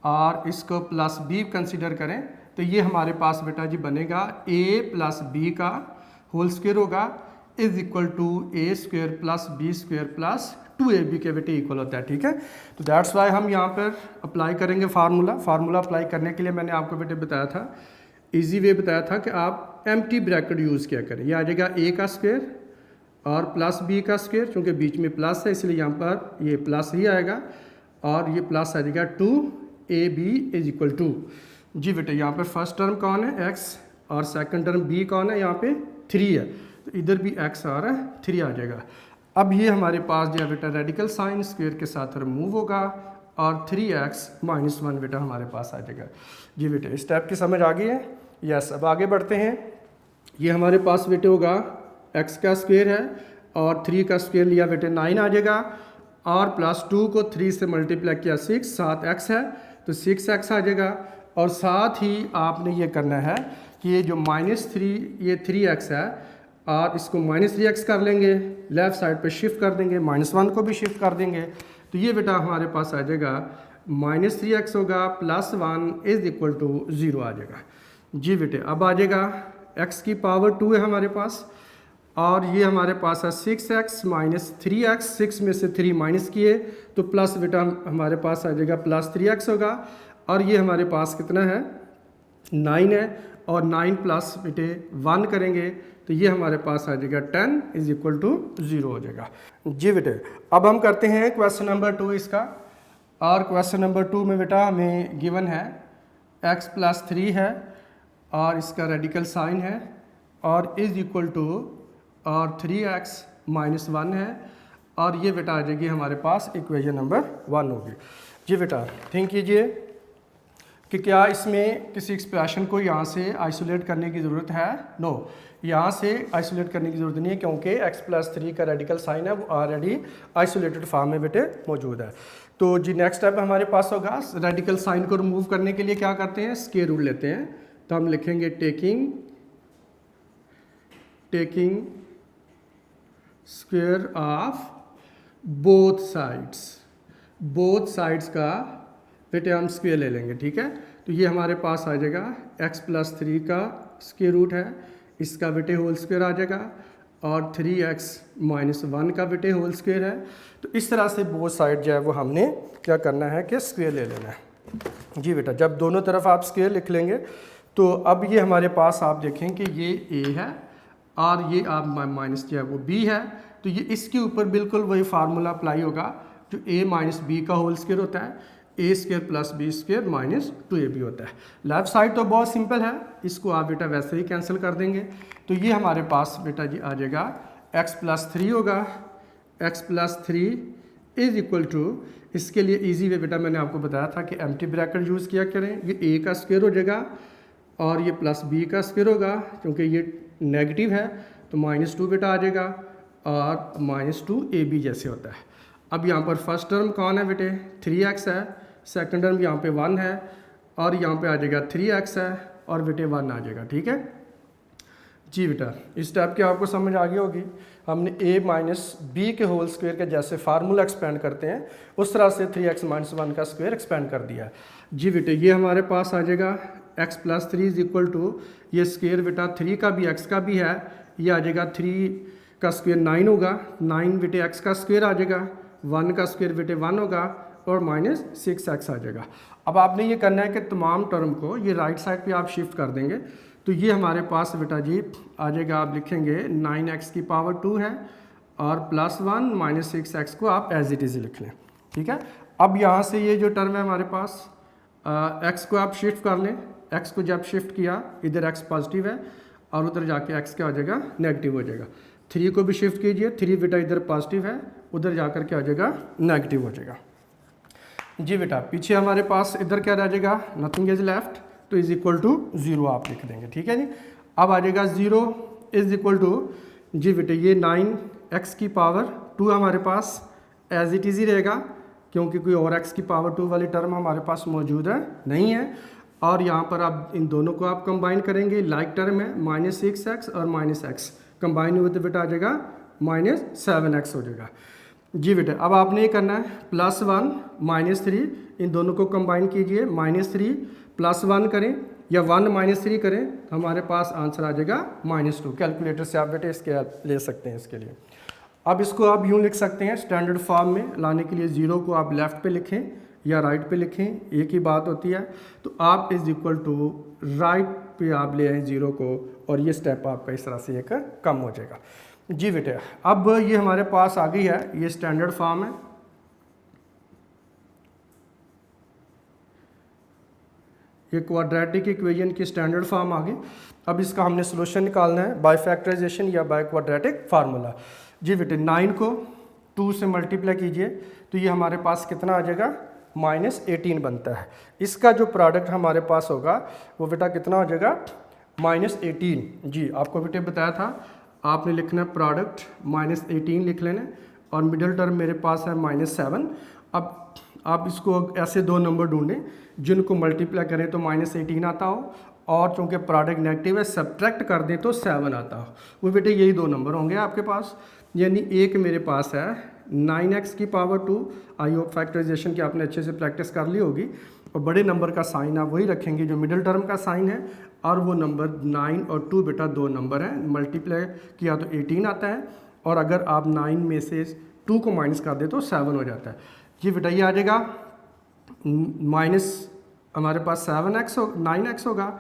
और इसको +b कंसीडर करें तो ये हमारे पास बेटा जी बनेगा a + b का होल स्क्वायर होगा is equal to a² + b² + 2ab के बेटे इक्वल होता है। ठीक है, तो दैट्स वाई हम यहाँ पर अप्लाई करेंगे फार्मूला अप्लाई करने के लिए मैंने आपको बेटे बताया था, इजी वे बताया था कि आप एम्प्टी ब्रैकेट यूज़ किया करें। ये आ जाएगा a का स्क्वायर और +b का स्क्वायर, चूँकि बीच में प्लस है इसलिए यहाँ पर ये प्लस ही आएगा और ये प्लस आ जाएगा 2ab इज इक्वल टू। जी बेटे, यहाँ पर फर्स्ट टर्म कौन है, x, और सेकंड टर्म b कौन है, यहाँ पे 3 है, तो इधर भी x आ रहा है, 3 आ जाएगा। अब ये हमारे पास जो है बेटा रेडिकल साइन स्क्वायर के साथ रिमूव होगा और 3x - 1 बेटा हमारे पास आ जाएगा। जी बेटे, इस टाइप की समझ आ गई है? यस। अब आगे बढ़ते हैं। ये हमारे पास बेटे होगा x का स्क्वायर है और 3 का स्क्वायर लिया बेटे 9 आ जाएगा और +2 को 3 से मल्टीप्लाई किया 6, 7x है तो 6x आ जाएगा। और साथ ही आपने ये करना है कि ये जो -3 ये 3x है और इसको -3x कर लेंगे, लेफ़्ट साइड पे शिफ्ट कर देंगे, -1 को भी शिफ्ट कर देंगे, तो ये बेटा हमारे पास आ जाएगा -3x होगा +1 इज इक्वल टू 0 आ जाएगा। जी बेटे, अब आ जाएगा x की पावर 2 है हमारे पास और ये हमारे पास है 6x - 3x, 6 में से 3 माइनस किए तो प्लस बेटा हमारे पास आ जाएगा +3x होगा और ये हमारे पास कितना है 9 है और 9 प्लस बेटे 1 करेंगे तो ये हमारे पास आ जाएगा 10 इज इक्वल टू 0 हो जाएगा। जी बेटे, अब हम करते हैं क्वेश्चन नंबर 2 इसका, और क्वेश्चन नंबर 2 में बेटा हमें गिवन है x+3 है और इसका रेडिकल साइन है और इज इक्वल टू और 3x - 1 है और ये बेटा आ जाएगी हमारे पास इक्वेशन नंबर 1 होगी। जी बेटा, थिंक कीजिए कि क्या इसमें किसी एक्सप्रेशन को यहाँ से आइसोलेट करने की ज़रूरत है? नो, यहाँ से आइसोलेट करने की ज़रूरत नहीं है क्योंकि x+3 का रेडिकल साइन है वो ऑलरेडी आइसोलेटेड फॉर्म में बेटे मौजूद है। तो जी नेक्स्ट स्टेप हमारे पास होगा, रेडिकल साइन को रिमूव करने के लिए क्या करते हैं, स्क्वायर रूट लेते हैं। तो हम लिखेंगे taking square of both sides का बेटे हम स्क्वायर ले लेंगे। ठीक है, तो ये हमारे पास आ जाएगा x+3 का स्क्वायर रूट है, इसका बेटे होल स्क्वायर आ जाएगा और 3x - 1 का बेटे होल स्क्वायर है। तो इस तरह से बोथ साइड जो है वो हमने क्या करना है कि स्क्वायर ले लेना है। जी बेटा, जब दोनों तरफ आप स्क्वायर लिख लेंगे तो अब ये हमारे पास आप देखें कि ये ए है और ये आप माइनस जो है वो बी है, तो ये इसके ऊपर बिल्कुल वही फार्मूला अप्लाई होगा जो ए माइनस बी का होल स्क्वायर होता है, A square plus B square minus 2ab होता है। लेफ्ट साइड तो बहुत सिंपल है, इसको आप बेटा वैसे ही कैंसिल कर देंगे, तो ये हमारे पास बेटा जी आ जाएगा x प्लस 3 होगा, x plus 3 is equal to, इसके लिए इजी वे बेटा मैंने आपको बताया था कि एम्प्टी ब्रैकेट यूज़ किया करें, ये a का स्क्वायर हो जाएगा और ये प्लस b का स्क्वायर होगा, क्योंकि ये नेगेटिव है तो -2 बेटा आ जाएगा और -2ab जैसे होता है। अब यहाँ पर फर्स्ट टर्म कौन है बेटे, 3x है, सेकंड टर्म यहाँ पे 1 है और यहाँ पे आ जाएगा 3x है और बेटे 1 आ जाएगा। ठीक है जी बेटा, इस स्टेप की आपको समझ आ गई होगी। हमने a माइनस बी के होल स्क्वायर के जैसे फार्मूला एक्सपेंड करते हैं उस तरह से 3x माइनस 1 का स्क्वायर एक्सपेंड कर दिया है। जी बेटे, ये हमारे पास आ जाएगा x plus 3 is equal to, ये स्क्वायर बेटा 3 का भी x का भी है, ये आ जाएगा 3 का स्क्वायर 9 होगा, 9 बेटे x का स्क्वायर आ जाएगा, 1 का स्क्वायर बेटे 1 होगा और -6x आ जाएगा। अब आपने ये करना है कि तमाम टर्म को ये राइट साइड पे आप शिफ्ट कर देंगे, तो ये हमारे पास बेटा जी आ जाएगा, आप लिखेंगे 9x की पावर 2 है और +1 -6x को आप एज इट इज़ लिख लें। ठीक है, अब यहाँ से ये जो टर्म है हमारे पास x को आप शिफ्ट कर लें, x को जब शिफ्ट किया इधर x पॉजिटिव है और उधर जाके x क्या हो जाएगा, नेगेटिव हो जाएगा। 3 को भी शिफ्ट कीजिए, 3 बेटा इधर पॉजिटिव है, उधर जाकर क्या हो जाएगा, नेगेटिव हो जाएगा। जी बेटा, पीछे हमारे पास इधर क्या रह जाएगा, नथिंग इज लेफ्ट, तो इज इक्वल टू 0 आप लिख देंगे। ठीक है जी, अब आ जाएगा 0 इज इक्वल टू, जी बेटे ये 9x की पावर 2 हमारे पास एज इट इज़ ही रहेगा, क्योंकि कोई और x की पावर 2 वाली टर्म हमारे पास मौजूद है नहीं है। और यहाँ पर आप इन दोनों को आप कंबाइन करेंगे, लाइक टर्म है -6x और -x कंबाइन हुए तो बेटा आ जाएगा -7x हो जाएगा। जी बेटा, अब आपने ये करना है +1 -3, इन दोनों को कंबाइन कीजिए, -3 +1 करें या 1 -3 करें, हमारे पास आंसर आ जाएगा -2। कैलकुलेटर से आप बेटे इसके हेल्प ले सकते हैं इसके लिए। अब इसको आप यूँ लिख सकते हैं स्टैंडर्ड फॉर्म में लाने के लिए, 0 को आप लेफ़्ट पे लिखें या राइट पे लिखें, एक ही बात होती है। तो आप इज़ इक्वल टू राइट पे आप ले आएँ 0 को और ये स्टेप आपका इस तरह से एक कम हो जाएगा। जी बेटे, अब ये हमारे पास आ गई है, ये स्टैंडर्ड फॉर्म है, ये क्वाड्रेटिक इक्वेशन की स्टैंडर्ड फॉर्म आ गई। अब इसका हमने सोल्यूशन निकालना है बाय फैक्टराइजेशन या बाय क्वाड्रेटिक फार्मूला। जी बेटे, 9 को 2 से मल्टीप्लाई कीजिए तो ये हमारे पास कितना आ जाएगा, -18 बनता है। इसका जो प्रोडक्ट हमारे पास होगा वो बेटा कितना हो जाएगा, -18। जी आपको बेटे बताया था आपने लिखना है प्रोडक्ट -18 लिख लेना और मिडिल टर्म मेरे पास है -7। अब आप इसको ऐसे दो नंबर ढूंढें जिनको मल्टीप्लाई करें तो -18 आता हो और चूँकि प्रोडक्ट नेगेटिव है सब्ट्रैक्ट कर दें तो 7 आता हो, वो बेटे यही दो नंबर होंगे आपके पास। यानी एक मेरे पास है 9x की पावर 2, आई होप फैक्टराइजेशन की आपने अच्छे से प्रैक्टिस कर ली होगी, और बड़े नंबर का साइन आप वही रखेंगे जो मिडिल टर्म का साइन है, और वो नंबर 9 और 2 बेटा दो नंबर हैं, मल्टीप्लाई किया तो 18 आता है और अगर आप 9 में से 2 को माइनस कर दे तो 7 हो जाता है। जी बेटा, ये आ जाएगा माइनस हमारे पास 9x होगा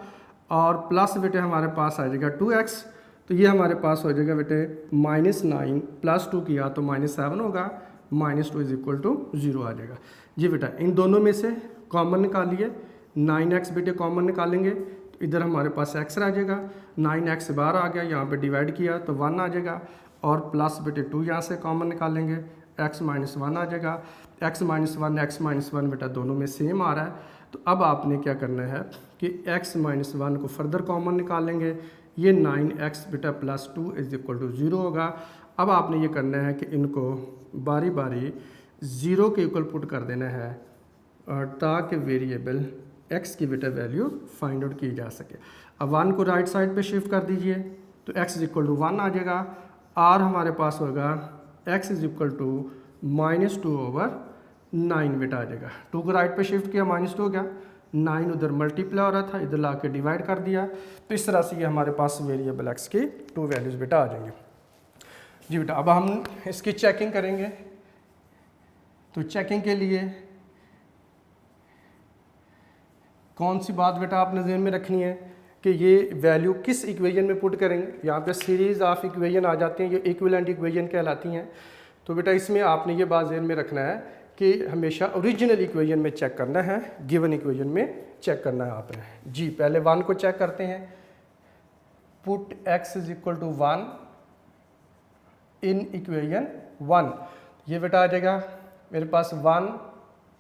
और प्लस बेटे हमारे पास आ जाएगा 2x, तो ये हमारे पास हो जाएगा बेटे -9 + 2 किया तो -7 होगा, -2 इज इक्वल टू 0 आ जाएगा। जी बेटा, इन दोनों में से कॉमन निकालिए, 9x बेटे कॉमन निकालेंगे तो इधर हमारे पास x रह जाएगा, 9x बाहर आ गया, यहाँ पे डिवाइड किया तो 1 आ जाएगा और प्लस बेटे 2 यहाँ से कॉमन निकालेंगे, x - 1 आ जाएगा, x - 1 बेटा दोनों में सेम आ रहा है। तो अब आपने क्या करना है कि x - 1 को फर्दर कॉमन निकालेंगे, ये 9x बेटा +2 इज इक्वल टू 0 होगा। अब आपने ये करना है कि इनको बारी बारी 0 के इक्वल पुट कर देना है और ताकि वेरिएबल x की बेटा वैल्यू फाइंड आउट की जा सके। अब 1 को राइट साइड पे शिफ्ट कर दीजिए तो x इज इक्वल टू 1 आ जाएगा, r हमारे पास होगा x इज इक्वल टू -2/9 बेटा आ जाएगा। 2 को राइट पे शिफ्ट किया -2 हो गया, 9 उधर मल्टीप्लाई हो रहा था, इधर ला के डिवाइड कर दिया, तो इस तरह से ये हमारे पास वेरिएबल x की 2 वैल्यूज़ बेटा आ जाएंगे। जी बेटा, अब हम इसकी चेकिंग करेंगे, तो चेकिंग के लिए कौन सी बात बेटा आपने ज़हन में रखनी है कि ये वैल्यू किस इक्वेशन में पुट करेंगे। यहाँ पे सीरीज़ ऑफ इक्वेशन आ जाती हैं जो इक्विवेलेंट इक्वेशन कहलाती हैं। तो बेटा इसमें आपने ये बात ज़हन में रखना है कि हमेशा ओरिजिनल इक्वेशन में चेक करना है, गिवन इक्वेशन में चेक करना है आपने। जी पहले 1 को चेक करते हैं। Put x is equal to 1 in equation 1। ये बेटा आ जाएगा मेरे पास 1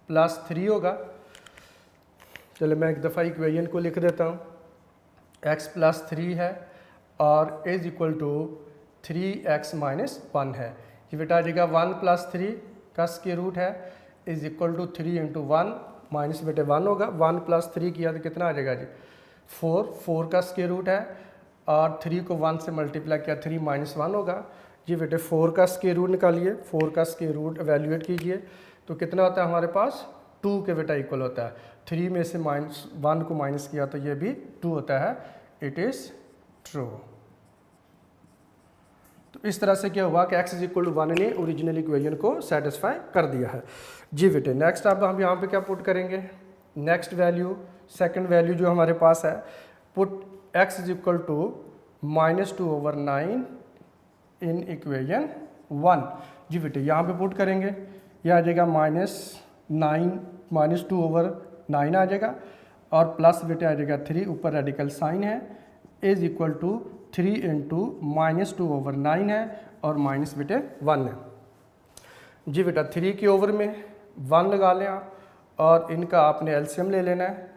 + 3 होगा। चलो मैं एक दफ़ा इक्वेशन को लिख देता हूँ। x + 3 है और इज इक्वल टू 3x - 1 है। ये बेटा आ जाएगा 1 + 3 का स्क्वायर रूट है इज इक्वल टू 3 × 1 माइनस बेटे 1 होगा। 1 + 3 किया तो कितना आ जाएगा जी 4 का स्क्वायर रूट है और 3 को 1 से मल्टीप्लाई किया 3 - 1 होगा। जी बेटे 4 का स्क्वायर रूट निकालिए, 4 का स्क्वायर रूट एवेल्यूएट कीजिए तो कितना होता है हमारे पास 2 के बेटा इक्वल होता है। 3 में से -1 को माइनस किया तो ये भी 2 होता है। It is true. तो इस तरह से क्या हुआ कि x इज इक्वल टू 1 ने ओरिजिनल इक्वेशन को सेटिस्फाई कर दिया है। जी बेटे नेक्स्ट अब हम यहाँ पे क्या पुट करेंगे। नेक्स्ट वैल्यू सेकंड वैल्यू जो हमारे पास है put x is equal to -2/9 in equation 1। जी बेटे यहाँ पे पुट करेंगे, यह आ जाएगा -2/9 आ जाएगा और प्लस बेटे आ जाएगा 3 ऊपर रेडिकल साइन है इज इक्वल टू 3 × -2/9 है और माइनस बेटे 1 है। जी बेटा 3 के ओवर में 1 लगा लें आप और इनका आपने एलसीएम ले लेना है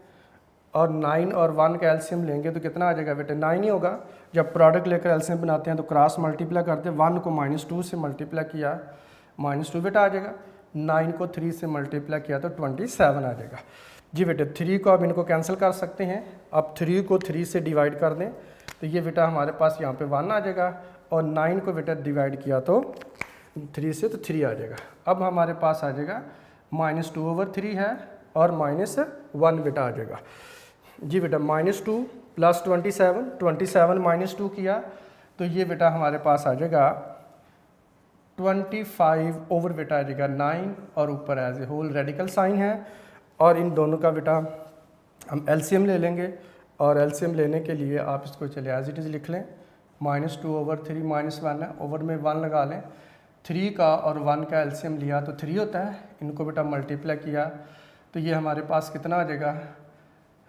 और 9 और 1 का एलसीएम लेंगे तो कितना आ जाएगा बेटे 9 ही होगा। जब प्रोडक्ट लेकर एलसीएम बनाते हैं तो क्रॉस मल्टीप्लाई करते हैं। 1 को -2 से मल्टीप्लाई किया -2 बेटा आ जाएगा। 9 को 3 से मल्टीप्लाई किया तो 27 आ जाएगा। जी बेटे 3 को अब इनको कैंसिल कर सकते हैं। अब 3 को 3 से डिवाइड कर दें तो ये बेटा हमारे पास यहाँ पे 1 आ जाएगा और 9 को बेटा डिवाइड किया तो 3 से तो 3 आ जाएगा। अब हमारे पास आ जाएगा -2/3 है और -1 बेटा आ जाएगा। जी बेटा -2 + 27 -2 किया तो ये बेटा हमारे पास आ जाएगा 25 ओवर बेटा आ जाएगा 9 और ऊपर as a whole radical sign है और इन दोनों का बेटा हम एलसीएम ले लेंगे और एलसीएम लेने के लिए आप इसको चले एज इट इज़ लिख लें। -2/3 -1 है, ओवर में 1 लगा लें। 3 का और 1 का एलसीएम लिया तो 3 होता है। इनको बेटा मल्टीप्लाई किया तो ये हमारे पास कितना आ जाएगा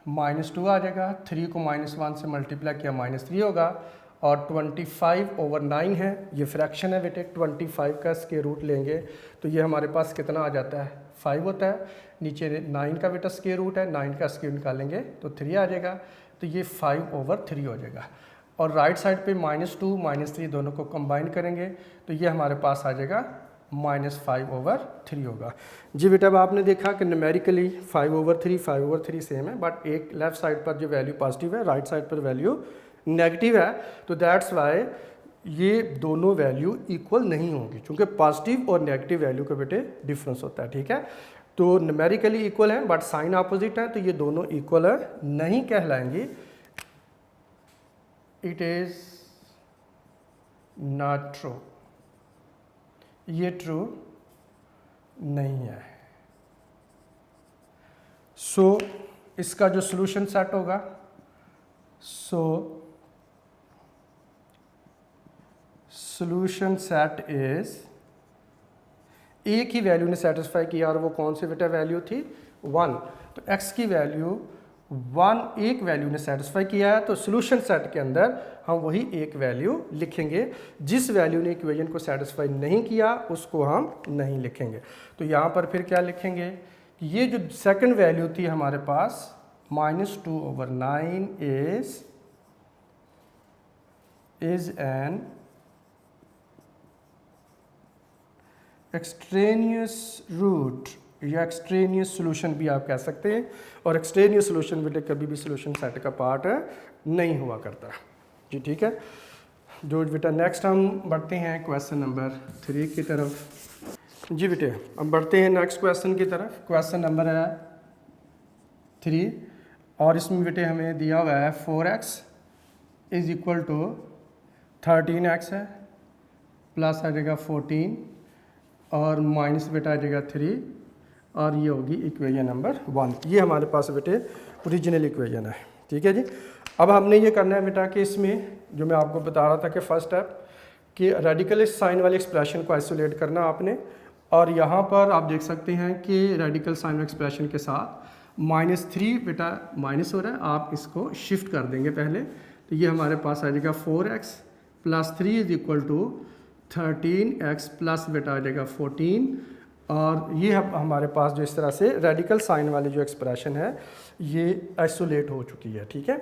-2 आ जाएगा। 3 को -1 से मल्टीप्लाई किया -3 होगा और 25/9 है, ये फ्रैक्शन है बेटे। 25 का स्क्वायर रूट लेंगे तो ये हमारे पास कितना आ जाता है 5 होता है। नीचे 9 का बेटा स्क्वायर रूट है, 9 का स्क्वायर निकालेंगे तो 3 आ जाएगा तो ये 5/3 हो जाएगा। और राइट साइड पे -2 -3 दोनों को कंबाइन करेंगे तो ये हमारे पास आ जाएगा -5/3 होगा। जी बेटा अब आपने देखा कि न्यूमेरिकली 5/3 सेम है बट एक लेफ्ट साइड पर जो वैल्यू पॉजिटिव है राइट साइड पर वैल्यू नेगेटिव है। तो दैट्स वाई ये दोनों वैल्यू इक्वल नहीं होंगी क्योंकि पॉजिटिव और नेगेटिव वैल्यू का बेटे डिफरेंस होता है। ठीक है, तो न्यूमेरिकली इक्वल है बट साइन अपोजिट है तो ये दोनों इक्वल नहीं कहलाएंगी। इट इज़ नॉट ट्रू, ये ट्रू नहीं है। सो इसका जो सॉल्यूशन सेट होगा सॉल्यूशन सेट इज एक ही वैल्यू ने सेटिस्फाई किया और वो कौन सी बेटा वैल्यू थी 1। तो x की वैल्यू 1 एक वैल्यू ने सेटिस्फाई किया है तो सॉल्यूशन सेट के अंदर हम वही एक वैल्यू लिखेंगे। जिस वैल्यू ने इक्वेशन को सेटिस्फाई नहीं किया उसको हम नहीं लिखेंगे। तो यहाँ पर फिर क्या लिखेंगे कि ये जो सेकंड वैल्यू थी हमारे पास -2/9 इज एन एक्सट्रेनियस रूट या एक्सट्रेनियस सॉल्यूशन भी आप कह सकते हैं। और एक्सट्रेनियस सॉल्यूशन बेटे कभी भी सॉल्यूशन सेट का पार्ट नहीं हुआ करता। जी ठीक है, जो बेटा नेक्स्ट हम बढ़ते हैं क्वेश्चन नंबर 3 की तरफ। जी बेटे हम बढ़ते हैं नेक्स्ट क्वेश्चन की तरफ। क्वेश्चन नंबर है 3 और इसमें बेटे हमें दिया हुआ है 4x is equal to 13x है, प्लस आ जाएगा 14 और माइनस बेटा आ जाएगा 3 और ये होगी इक्वेशन नंबर 1। ये हमारे पास बेटे ओरिजिनल इक्वेशन है। ठीक है जी। अब हमने ये करना है बेटा कि इसमें जो मैं आपको बता रहा था कि फर्स्ट स्टेप कि रेडिकल साइन वाली एक्सप्रेशन को आइसोलेट करना आपने, और यहाँ पर आप देख सकते हैं कि रेडिकल साइन एक्सप्रेशन के साथ -3 बेटा माइनस हो रहा है, आप इसको शिफ्ट कर देंगे पहले, तो ये हमारे पास आ जाएगा 4x + 3 = 13x प्लस बेटा आ जाएगा 14, और ये हमारे पास जो इस तरह से रेडिकल साइन वाली जो एक्सप्रेशन है ये आइसोलेट हो चुकी है। ठीक है।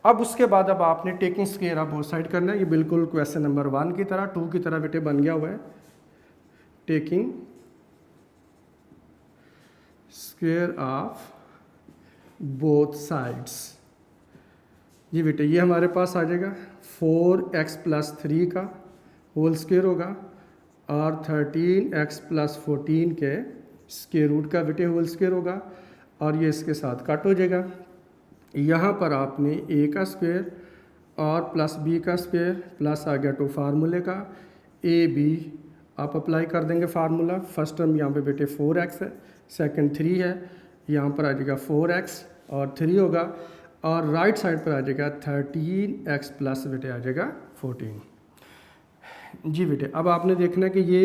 अब उसके बाद अब आपने taking square of both side करना है, ये बिल्कुल क्वेश्चन नंबर 1 की तरह 2 की तरह बेटे बन गया हुआ है। Taking square of both sides, ये बेटे ये हमारे पास आ जाएगा 4x + 3 का होल स्क्वायर होगा और 13x + 14 के स्क्वायर रूट का बेटे होल स्क्वायर होगा, और ये इसके साथ कट हो जाएगा। यहाँ पर आपने a का स्क्वायर और प्लस b का स्क्वायर प्लस आ गया 2 फार्मूले का a b आप अप्लाई कर देंगे फार्मूला। फर्स्ट टर्म यहाँ पे बेटे 4x है, सेकंड 3 है, यहाँ पर आ जाएगा 4x और 3 होगा, और राइट साइड पर आ जाएगा 13x प्लस बेटे आ जाएगा 14। जी बेटे अब आपने देखना है कि ये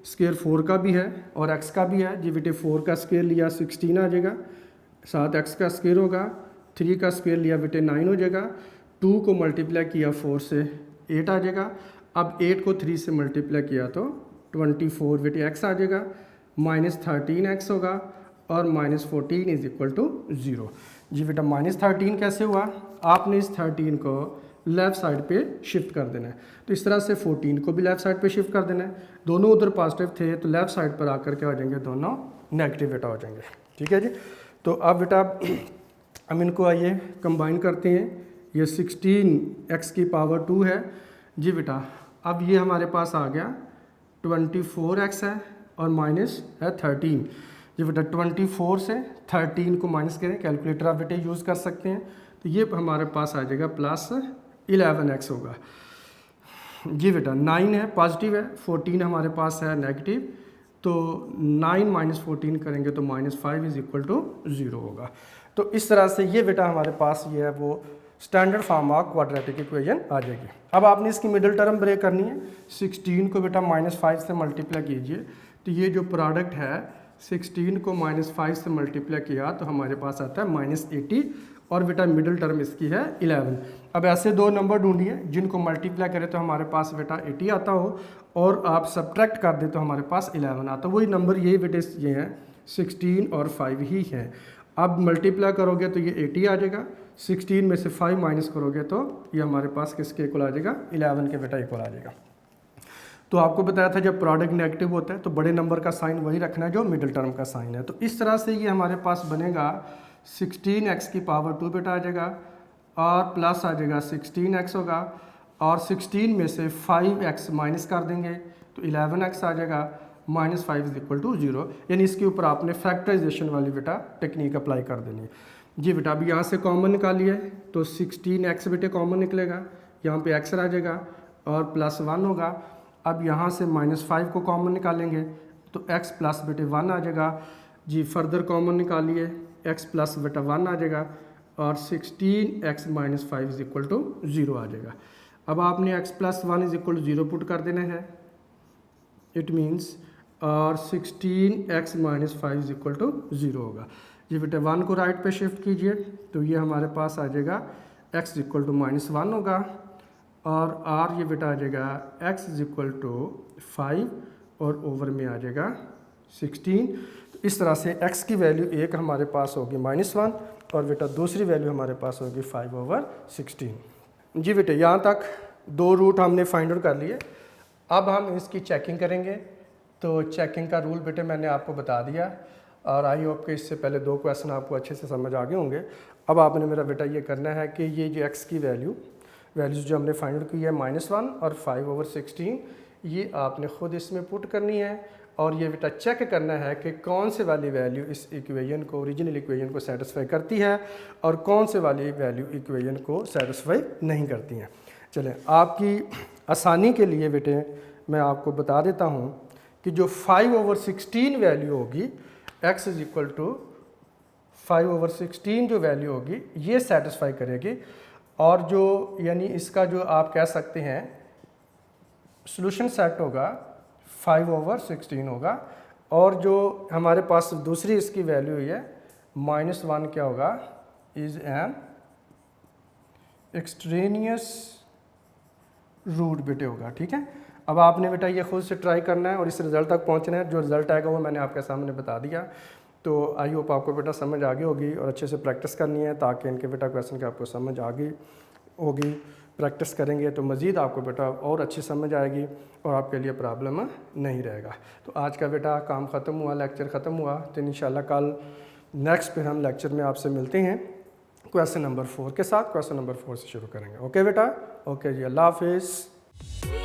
स्क्वायर 4 का भी है और x का भी है। जी बेटे 4 का स्क्वायर लिया 16 आ जाएगा, साथ x का स्क्वायर होगा, 3 का स्क्वायर लिया बेटे 9 हो जाएगा, 2 को मल्टीप्लाई किया 4 से 8 आ जाएगा। अब 8 को 3 से मल्टीप्लाई किया तो 24 बेटे x आ जाएगा, -13x होगा और -14 = 0। जी बेटा -13 कैसे हुआ, आपने इस 13 को लेफ़्ट साइड पे शिफ्ट कर देना है, तो इस तरह से 14 को भी लेफ़्ट साइड पे शिफ्ट कर देना है। दोनों उधर पॉजिटिव थे तो लेफ़्ट साइड पर आकर क्या हो जाएंगे, दोनों नेगेटिव बेटा हो जाएंगे। ठीक है जी। तो अब बेटा हम इनको आइए कंबाइन करते हैं। ये 16x⁻2 है। जी बेटा अब ये हमारे पास आ गया 24x है और माइनस है 13। जी बेटा 24 से 13 को माइनस करें, कैलकुलेटर आप बेटे यूज़ कर सकते हैं, तो ये हमारे पास आ जाएगा +11x होगा। जी बेटा 9 है पॉजिटिव है, 14 हमारे पास है नेगेटिव, तो 9 - 14 करेंगे तो -5 = 0 होगा। तो इस तरह से ये बेटा हमारे पास ये है वो standard form of quadratic equation आ जाएगी। अब आपने इसकी मिडिल टर्म ब्रेक करनी है। 16 को बेटा -5 से मल्टीप्लाई कीजिए, तो ये जो प्रोडक्ट है 16 को -5 से मल्टीप्लाई किया तो हमारे पास आता है -80, और बेटा मिडिल टर्म इसकी है 11। अब ऐसे दो नंबर ढूंढिए जिनको मल्टीप्लाई करें तो हमारे पास बेटा 80 आता हो, और आप सब्ट्रैक्ट कर दें तो हमारे पास 11 आता। वही नंबर ये बेटे ये हैं 16 और 5 ही है। अब मल्टीप्लाई करोगे तो ये 80 आ जाएगा, 16 में से 5 माइनस करोगे तो ये हमारे पास किसके इक्वल आ जाएगा, 11 के बेटा इक्वल आ जाएगा। तो आपको बताया था जब प्रोडक्ट नेगेटिव होता है तो बड़े नंबर का साइन वही रखना है जो मिडिल टर्म का साइन है। तो इस तरह से ये हमारे पास बनेगा 16x⁻2 बेटा आ जाएगा, और प्लस आ जाएगा 16x होगा, और 16 में से 5x माइनस कर देंगे तो 11x आ जाएगा, -5 = 0। यानी इसके ऊपर आपने फैक्टराइजेशन वाली बेटा टेक्निक अप्लाई कर देनी है। जी बेटा अभी यहाँ से कॉमन निकालिए तो 16x बेटे कॉमन निकलेगा, यहाँ पे x आ जाएगा और +1 होगा। अब यहाँ से -5 को कॉमन निकालेंगे तो x प्लस बेटे 1 आ जाएगा। जी फर्दर कॉमन निकालिए, x प्लस बेटा 1 आ जाएगा, और 16x - 5 = 0 आ जाएगा। अब आपने x + 1 = 0 पुट कर देना है, इट मीन्स और 16x - 5 = 0 होगा। जी बेटा 1 को राइट पे शिफ्ट कीजिए तो ये हमारे पास आ जाएगा x = -1 होगा, और r ये बेटा आ जाएगा x = 5 और ओवर में आ जाएगा 16। तो इस तरह से x की वैल्यू एक हमारे पास होगी -1 और बेटा दूसरी वैल्यू हमारे पास होगी 5/16। जी बेटे यहाँ तक दो रूट हमने फाइंड आउट कर लिए। अब हम इसकी चेकिंग करेंगे। तो चेकिंग का रूल बेटे मैंने आपको बता दिया, और आई होप कि इससे पहले दो क्वेश्चन आपको अच्छे से समझ आ गए होंगे। अब आपने मेरा बेटा ये करना है कि ये जो x की वैल्यूज़ जो हमने फाइंड आउट की है -1 और 5/16, ये आपने ख़ुद इसमें पुट करनी है, और ये बेटा चेक करना है कि कौन से वाली वैल्यू इस इक्वेशन को, ओरिजिनल इक्वेशन को सेटिस्फाई करती है और कौन से वाली वैल्यू इक्वेशन को सेटिस्फाई नहीं करती हैं। चलें आपकी आसानी के लिए बेटे मैं आपको बता देता हूँ कि जो 5/16 वैल्यू होगी x = 5/16 जो वैल्यू होगी ये सेटिस्फाई करेगी, और जो यानी इसका जो आप कह सकते हैं सॉल्यूशन सेट होगा 5/16 होगा, और जो हमारे पास दूसरी इसकी वैल्यू है -1 क्या होगा, इज़ एन एक्सट्रेनियस रूट बेटे होगा। ठीक है, अब आपने बेटा ये खुद से ट्राई करना है और इस रिज़ल्ट तक पहुंचना है। जो रिज़ल्ट आएगा वो मैंने आपके सामने बता दिया। तो आई होप आपको बेटा समझ आ गई होगी, और अच्छे से प्रैक्टिस करनी है ताकि इनके बेटा क्वेश्चन की आपको समझ आ गई होगी। प्रैक्टिस करेंगे तो मज़ीद आपको बेटा और अच्छी समझ आएगी और आपके लिए प्रॉब्लम नहीं रहेगा। तो आज का बेटा काम ख़त्म हुआ, लेक्चर ख़त्म हुआ। तो इंशाल्लाह कल नेक्स्ट फिर हम लेक्चर में आपसे मिलते हैं क्वेश्चन नंबर 4 के साथ। क्वेश्चन नंबर 4 से शुरू करेंगे। ओके बेटा, ओके जी, अल्लाह हाफिज़।